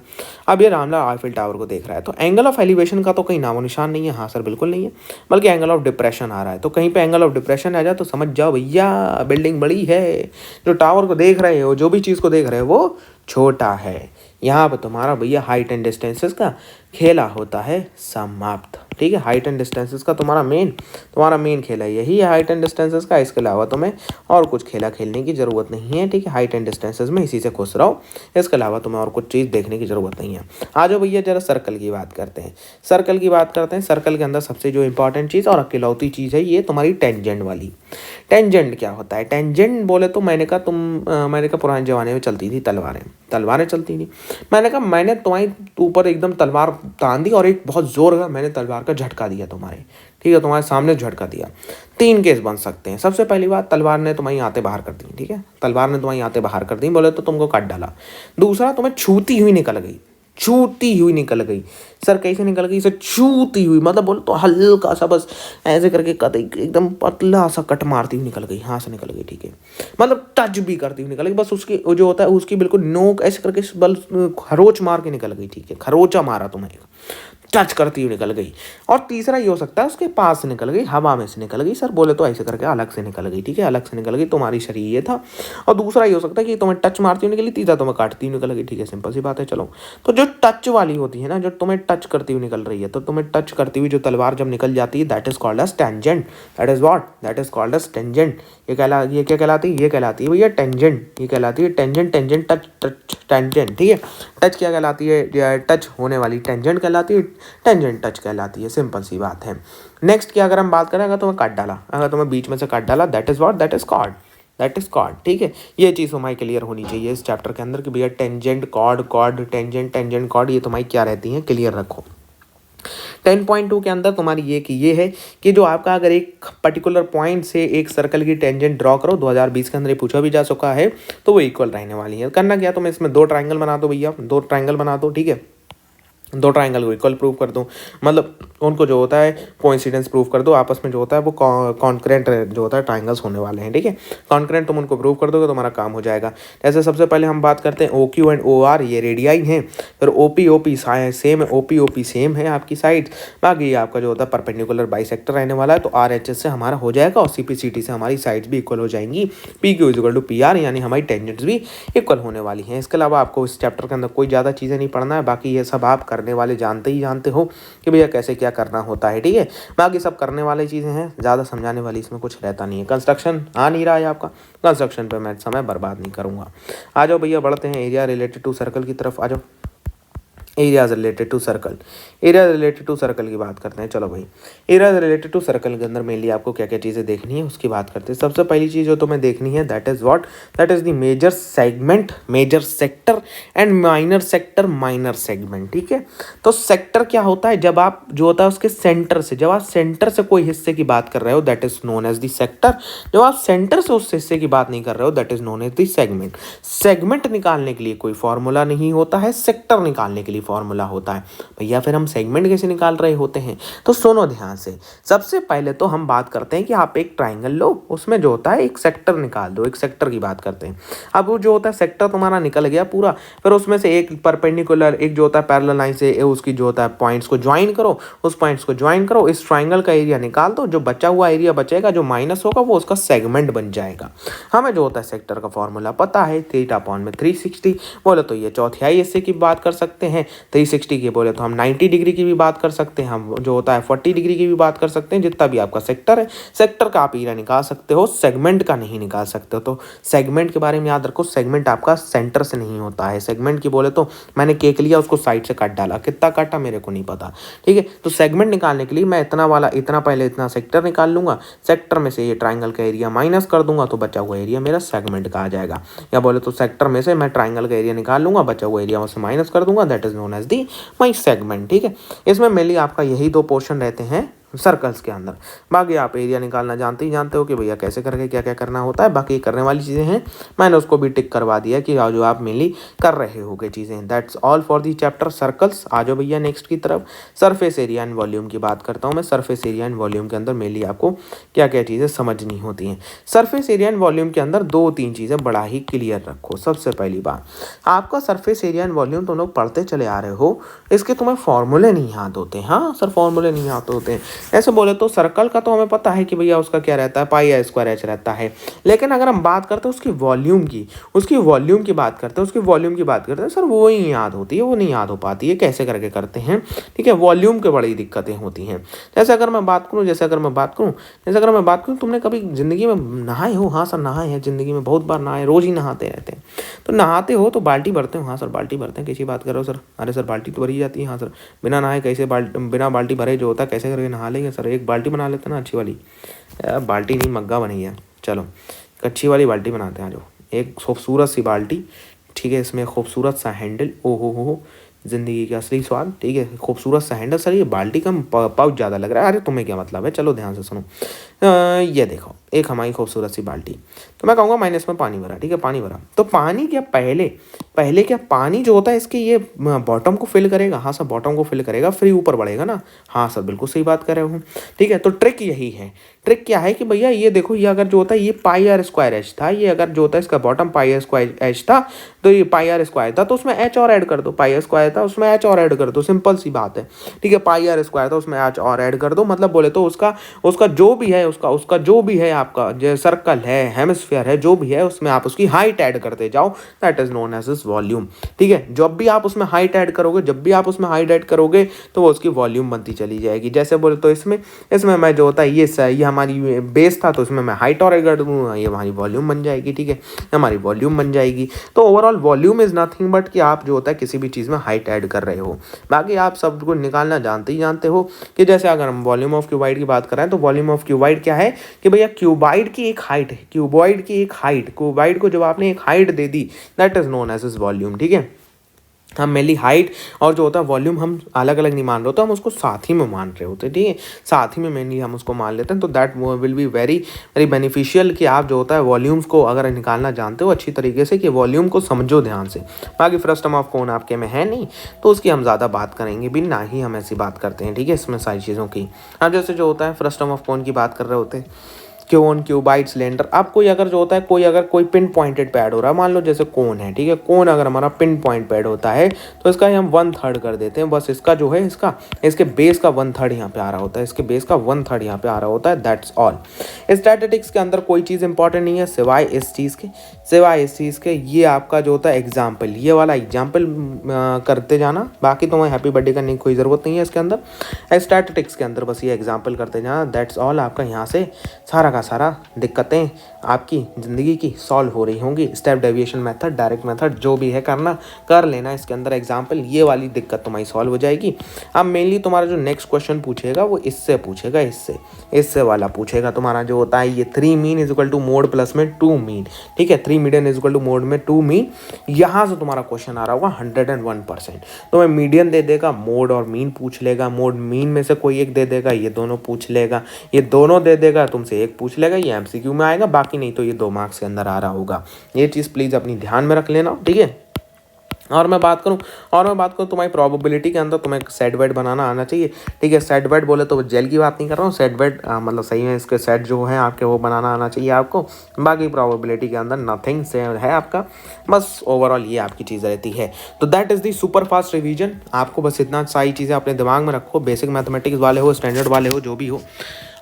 अब ये रामलाल आईफिल टावर को देख रहा है, तो एंगल ऑफ एलिवेशन का तो कहीं नामो निशान नहीं है। हाँ सर बिल्कुल नहीं है, बल्कि एंगल ऑफ डिप्रेशन आ रहा है। तो कहीं पे एंगल ऑफ डिप्रेशन आ जाए तो समझ जाओ भैया बिल्डिंग बड़ी है, जो टावर को देख रहे हो, जो भी चीज़ को देख रहे हो वो छोटा है। यहाँ पर तुम्हारा भैया हाइट एंड डिस्टेंसेस का खेला होता है समाप्त। ठीक है, हाइट एंड डिस्टेंसेस का तुम्हारा मेन खेला यही है, हाइट एंड डिस्टेंसेस का। इसके अलावा तुम्हें और कुछ खेला खेलने की ज़रूरत नहीं है। ठीक है, हाइट एंड डिस्टेंसेस में इसी से खुश रहो, इसके अलावा तुम्हें और कुछ चीज़ देखने की ज़रूरत नहीं है। आ जाओ भैया जरा सर्कल की बात करते हैं। सर्कल के अंदर सबसे जो इंपॉर्टेंट चीज़ और अकेलौती चीज़ है ये तुम्हारी टेंजेंट टेंजेंट क्या होता है? टेंजेंट बोले तो मैंने कहा पुराने ज़माने में चलती थी तलवारें चलती थी। मैंने कहा मैंने तुम्हारी ऊपर एकदम तलवार तान दी और एक बहुत ज़ोर का मैंने तलवार का झटका दिया तुम्हारे, ठीक है, तुम्हारे सामने झटका दिया। 3 केस बन सकते हैं। सबसे पहली बात, तलवार ने तुम्हारी आंतें बाहर कर दी, ठीक है, तलवार ने तुम्हारी आंतें बाहर कर दी बोले तो तुमको काट डाला। दूसरा, तुम्हें छूती हुई निकल गई, सर कैसे निकल गई? सर छूती हुई, मतलब बोले तो हल्का सा बस ऐसे करके कत एकदम पतला सा कट मारती हुई निकल गई, हाँ से निकल गई, ठीक है, मतलब टच भी करती हुई निकल गई, बस उसकी जो होता है उसकी बिल्कुल नोक ऐसे करके बल खरोच मार के निकल गई, ठीक है, खरोचा मारा तुम्हें, टच करती हुई निकल गई। और तीसरा ये हो सकता है उसके पास से निकल गई, हवा में से निकल गई, सर बोले तो ऐसे करके अलग से निकल गई, ठीक है, अलग से निकल गई, तुम्हारी शरीर ये था। और दूसरा ये हो सकता है कि तुम्हें टच मारती हुई निकली, तीसरा तुम्हें काटती हुई निकल गई, ठीक है, सिंपल सी बात है। चलो, तो जो टच वाली होती है ना, जो तुम्हें टच करती हुई निकल रही है, तो तुम्हें टच करती हुई जो तलवार जब निकल जाती है, that is called as tangent. That is what? That is called as tangent. ये क्या कहलाती है? ये कहलाती है भैया टेंजेंट। ये कहलाती है टेंजेंट, टच टच टेंजेंट, ठीक है। टच क्या कहलाती है? टच होने वाली टेंजेंट कहलाती है, टेंजेंट टच कहलाती है, सिंपल सी बात है। नेक्स्ट की अगर हम बात करें, अगर तुम्हें काट डाला, अगर तुम्हें बीच में से काट डाला, that is what? That is chord, ठीक है। ये चीज़ तुम्हारी क्लियर होनी चाहिए इस चैप्टर के अंदर कि भैया टेंजेंट कॉर्ड टेंजेंट कॉर्ड ये तुम्हारी क्या रहती हैं, क्लियर रखो। 10.2 के अंदर तुम्हारी ये है कि जो आपका अगर एक पर्टिकुलर पॉइंट से एक सर्कल की टेंजेंट ड्रॉ करो, 2020 के अंदर ये पूछा भी जा चुका है, तो वो इक्वल रहने वाली है। करना क्या, तुम्हें इसमें 2 ट्राइंगल बना दो भैया, 2 ट्राइंगल बना दो, ठीक है, 2 ट्राइंगल को इक्वल प्रूव कर दो, मतलब उनको जो होता है कोइंसिडेंस प्रूव कर दो, आपस में जो होता है वो कॉन्करेंट जो होता है ट्राइंगल्स होने वाले हैं, ठीक है। कॉन्करेंट तुम उनको प्रूव कर दोगे, तुम्हारा काम हो जाएगा। जैसे सबसे पहले हम बात करते हैं OQ एंड OR, ये रेडियाई हैं, फिर OP सेम है, OP सेम है आपकी साइड। बाकी ये आपका जो होता है परपेंडिकुलर बाइसेक्टर रहने वाला है, तो RHS से हमारा हो जाएगा और CPCT से हमारी साइड्स भी इक्वल हो जाएंगी। PQ इक्वल टू PR, यानी हमारी टेंजेंट्स भी इक्वल होने वाली हैं। इसके अलावा आपको इस चैप्टर के अंदर कोई ज़्यादा चीज़ें नहीं पढ़ना है, बाकी ये सब आप करने वाले जानते हो कि भैया कैसे क्या करना होता है, ठीक है। बाकी सब करने वाली चीज़ें हैं, ज़्यादा समझाने वाली इसमें कुछ रहता नहीं है। कंस्ट्रक्शन आ नहीं रहा है आपका, कंस्ट्रक्शन पे मैं समय बर्बाद नहीं करूँगा। आ जाओ भैया, बढ़ते हैं एरिया रिलेटेड टू सर्कल की तरफ, आ जाओ। एरियाज रिलेटेड टू सर्कल की बात करते हैं। चलो भाई, एरिया रिलेटेड टू सर्कल के अंदर मेनली आपको क्या क्या चीज़ें देखनी है उसकी बात करते हैं। सबसे पहली चीज़ जो तुम्हें देखनी है, that is what? That is the major segment, major sector and minor segment, ठीक है। तो सेक्टर क्या होता है? जब आप जो होता है उसके सेंटर से, जब आप सेंटर से कोई हिस्से की बात कर रहे हो, that is known as the sector. जब आप सेंटर से उस हिस्से की बात नहीं कर रहे हो, that is known as the segment. Segment निकालने के लिए कोई फॉर्मूला नहीं होता है, सेक्टर निकालने के लिए फॉर्मूला होता है। भैया फिर हम सेगमेंट कैसे निकाल रहे होते हैं? तो सुनो ध्यान से। सबसे पहले तो हम बात करते हैं कि आप एक ट्राइंगल लो, उसमें जो होता है एक सेक्टर निकाल दो, एक सेक्टर की बात करते हैं। अब वो जो होता है सेक्टर तुम्हारा निकल गया पूरा, फिर उसमें से एक परपेंडिकुलर, एक जो होता है पैरेलल लाइन से उसकी जो होता है पॉइंट्स को ज्वाइन करो, उस पॉइंट्स को ज्वाइन करो, इस ट्राइंगल का एरिया निकाल दो, जो बचा हुआ एरिया बचेगा, जो माइनस होगा वो उसका सेगमेंट बन जाएगा। हमें जो होता है सेक्टर का फॉर्मूला पता है, θ/360। बोले तो ये चौथाई हिस्से की बात कर सकते हैं, 360 की बोले तो हम 90 डिग्री की भी बात कर सकते हैं, हम जो होता है 40 डिग्री की भी बात कर सकते हैं। जितना भी आपका सेक्टर है, सेक्टर का आप एरिया निकाल सकते हो, सेगमेंट का नहीं निकाल सकते हो। तो सेगमेंट के बारे में याद रखो, सेगमेंट आपका सेंटर से नहीं होता है। सेगमेंट की बोले तो मैंने केक लिया, उसको साइड से काट डाला, कितना काटा मेरे को नहीं पता, ठीक है। तो सेगमेंट निकालने के लिए मैं इतना वाला इतना पहले इतना सेक्टर निकाल लूंगा, सेक्टर में से ये ट्राइंगल का एरिया माइनस कर दूंगा, तो बचा हुआ एरिया मेरा सेगमेंट का आ जाएगा। या बोले तो सेक्टर में से मैं ट्राइंगल का एरिया निकाल लूंगा, बचा हुआ एरिया उससे माइनस कर दूंगा, that is known as the my segment, ठीक है। इसमें मेनली आपका यही 2 पोर्शन रहते हैं सर्कल्स के अंदर। बाकी आप एरिया निकालना जानते हो कि भैया कैसे करके क्या क्या करना होता है। बाकी करने वाली चीज़ें हैं, मैंने उसको भी टिक करवा दिया कि जो आप मेनली कर रहे होगे चीज़ें। That's all for the chapter circles. आ जाओ भैया नेक्स्ट की तरफ, सरफेस एरिया एंड वॉल्यूम की बात करता हूँ मैं। सरफेस एरिया एंड वॉल्यूम के अंदर मेनली आपको क्या क्या चीज़ें समझनी होती हैं। सरफेस एरिया एंड वॉल्यूम के अंदर 2-3 चीज़ें बड़ा ही क्लियर रखो। सबसे पहली बात, आपका सरफेस एरिया एंड वॉल्यूम तुम लोग पढ़ते चले आ रहे हो, इसके तुम्हें फॉर्मूले नहीं याद होते। हाँ सर, फॉर्मूले नहीं याद होते। ऐसे बोले तो सर्कल का तो हमें पता है कि भैया उसका क्या रहता है, πr² रहता है। लेकिन अगर हम बात करते हैं उसकी वॉल्यूम की बात करते हैं सर, वो ही याद होती है, वो नहीं याद हो पाती है। कैसे करके करते हैं, ठीक है। वॉल्यूम के बड़ी दिक्कतें होती हैं। जैसे अगर मैं बात करूँ तुमने कभी जिंदगी में नहाए हो? हाँ सर नहाए हैं, जिंदगी में बहुत बार नहाए, रोज ही नहाते रहते हैं। तो नहाते हो तो बाल्टी भरते हो? हाँ सर बाल्टी भरते हैं। कैसी बात कर रहे हो सर? अरे सर बाल्टी तो भरी जाती है। हाँ सर, बिना नहाए कैसे बिना बाल्टी भरे जो होता है कैसे करके नहा लेंगे सर? एक बाल्टी बना लेते ना अच्छी वाली। यार बाल्टी नहीं, मग्गा बनी है। चलो कच्ची वाली बाल्टी बनाते हैं। जो एक खूबसूरत सी बाल्टी, ठीक है, इसमें खूबसूरत सा हैंडल, ओ हो, ज़िंदगी का असली स्वाद, ठीक है, खूबसूरत सा हैंडल। सर ये बाल्टी का पाउच ज़्यादा लग रहा है। अरे तुम्हें क्या मतलब है, चलो ध्यान से सुनो। ये देखो एक हमारी खूबसूरत सी बाल्टी, तो मैं कहूँगा मैंने इसमें पानी भरा, ठीक है, पानी भरा, तो पानी क्या पहले पहले क्या पानी जो होता है इसके ये बॉटम को फिल करेगा? हाँ सर, बॉटम को फिल करेगा, फिर ऊपर बढ़ेगा ना। हाँ सर, बिल्कुल सही बात कर रहे हो। ठीक है, तो ट्रिक यही है। ट्रिक क्या है कि भैया ये देखो, ये अगर जो होता है ये पाई आर स्क्वायर एच था, ये अगर जो होता है इसका bottom pi r square h था, तो ये पाई आर स्क्वायर था, तो उसमें एच और ऐड कर दो। पाई आर स्क्वायर था उसमें एच और ऐड कर दो, सिंपल सी बात है। ठीक है, पाई आर स्क्वायर था उसमें एच और ऐड कर दो, मतलब बोले तो उसका उसका जो भी है, उसका जो भी है, आपका जो सर्कल है, हेमिस्फीयर है, जो भी है, उसमें आप उसकी हाइट ऐड करते जाओ, that is known as is volume. ठीक है, जब भी आप उसमें हाइट ऐड करोगे, तो वो उसकी वॉल्यूम बनती चली जाएगी। जैसे बोले तो इसमें मैं जो होता है ये हमारी बेस था, तो इसमें मैं हाइट और ऐड कर दूंगा, ये हमारी वॉल्यूम बन जाएगी। ठीक है, हमारी वॉल्यूम बन जाएगी। तो overall volume is nothing but कि आप जो होता है किसी भी चीज़ में हाइट ऐड कर रहे हो। बाकी आप सबको निकालना जानते ही जानते हो कि जैसे अगर हम वॉल्यूम ऑफ क्यूबाइड की बात कर रहे हैं, तो वॉल्यूम ऑफ क्यूबाइड क्या है कि भैया क्यूबाइड की एक हाइट है, क्यूबाइड को जब आपने एक हाइट दे दी, that is known as is volume. ठीक है, हम मेनली हाइट और जो होता है वॉल्यूम हम अलग अलग नहीं मान रहे होते, हम उसको साथ ही में मान रहे होते हैं। ठीक है, साथ ही में मेनली हम उसको मान लेते हैं, तो that will be very very beneficial कि आप जो होता है वॉल्यूम्स को अगर निकालना जानते हो अच्छी तरीके से, कि वॉल्यूम को समझो ध्यान से। बाकी फ्रस्टम ऑफ कौन आपके में है नहीं, तो उसकी हम ज़्यादा बात करेंगे भी ना ही, हम ऐसी बात करते हैं। ठीक है, इसमें सारी चीज़ों की। अब जैसे जो होता है फ्रस्टम ऑफ कौन की बात कर रहे होते हैं, क्योन, क्यूबाइड, सिलेंडर। अब कोई अगर जो होता है अगर कोई पिन पॉइंटेड पैड हो रहा है, मान लो जैसे कोन है, ठीक है, कोन अगर हमारा पिन पॉइंट पैड होता है, तो इसका हम 1/3 कर देते हैं, बस इसका जो है इसके बेस का 1/3 यहाँ पे आ रहा होता है, इसके बेस का 1/3 यहाँ पे आ रहा होता है, दैट्स ऑल। स्टैटिस्टिक्स के अंदर कोई चीज़ इंपॉर्टेंट नहीं है सिवाय इस चीज़ के, ये आपका जो होता है एग्जाम्पल, ये वाला एग्जाम्पल करते जाना। बाकी तुम्हें हैप्पी बर्थडे करने की कोई ज़रूरत नहीं है इसके अंदर। स्टैटिस्टिक्स के अंदर बस ये एग्जाम्पल करते जाना, दैट्स ऑल। आपका यहाँ से सारा दिक्कतें आपकी ज़िंदगी की सॉल्व हो रही होंगी। Step deviation method, direct method, जो भी है करना कर लेना इसके अंदर एग्जाम्पल, ये वाली दिक्कत तुम्हारी सॉल्व हो जाएगी। अब मेनली तुम्हारा जो नेक्स्ट क्वेश्चन पूछेगा वो इससे पूछेगा, इससे वाला पूछेगा तुम्हारा जो होता है ये 3 mean is equal to mode plus में 2 मीन। ठीक है, 3 median is equal to mode में 2 मीन। यहाँ से तुम्हारा क्वेश्चन आ रहा होगा 101%। तो मैं मीडियन दे देगा, मोड और मीन पूछ लेगा, मोड मीन में से कोई एक दे देगा, ये दोनों पूछ लेगा, ये दोनों दे देगा, तुमसे एक पूछ लेगा, ये एमसीक्यू में आएगा, बाकी नहीं तो ये 2 मार्क्स के अंदर आ रहा होगा। ये चीज़ प्लीज़ अपनी ध्यान में रख लेना। ठीक है, और मैं बात करूं तुम्हारी प्रोबेबिलिटी के अंदर तुम्हें सेट वेट बनाना आना चाहिए। ठीक है, सेट वेट बोले तो जेल की बात नहीं कर रहा हूँ, सेट वेट मतलब सही है, इसके सेट जो है आपके वो बनाना आना चाहिए आपको। बाकी प्रोबेबिलिटी के अंदर नथिंग से है आपका, बस ओवरऑल ये आपकी चीज़ रहती है। तो that is the super fast revision. आपको बस इतना सारी चीज़ें अपने दिमाग में रखो, बेसिक मैथमेटिक्स वाले हो, स्टैंडर्ड वाले हो, जो भी हो,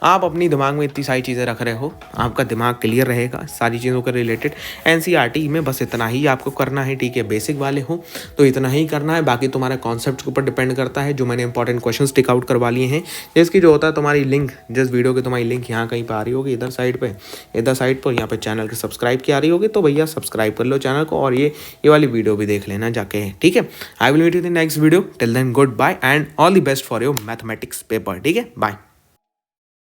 आप अपनी दिमाग में इतनी सारी चीज़ें रख रहे हो, आपका दिमाग क्लियर रहेगा सारी चीज़ों के रिलेटेड। एनसीईआरटी में बस इतना ही आपको करना है। ठीक है, बेसिक वाले हो तो इतना ही करना है, बाकी तुम्हारे कॉन्सेप्ट के ऊपर डिपेंड करता है। जो मैंने इंपॉर्टेंट क्वेश्चन टिक आउट करवा लिए हैं, जिसकी जो होता है तुम्हारी लिंक, जिस वीडियो की तुम्हारी लिंक यहाँ कहीं पर आ रही होगी, इधर साइड पर यहाँ पे चैनल के सब्सक्राइब की आ रही होगी, तो भैया सब्सक्राइब कर लो चैनल को, और ये वाली वीडियो भी देख लेना जाके। ठीक है, I will meet you in next video, till then good bye and all the best for your mathematics paper. ठीक है, बाय।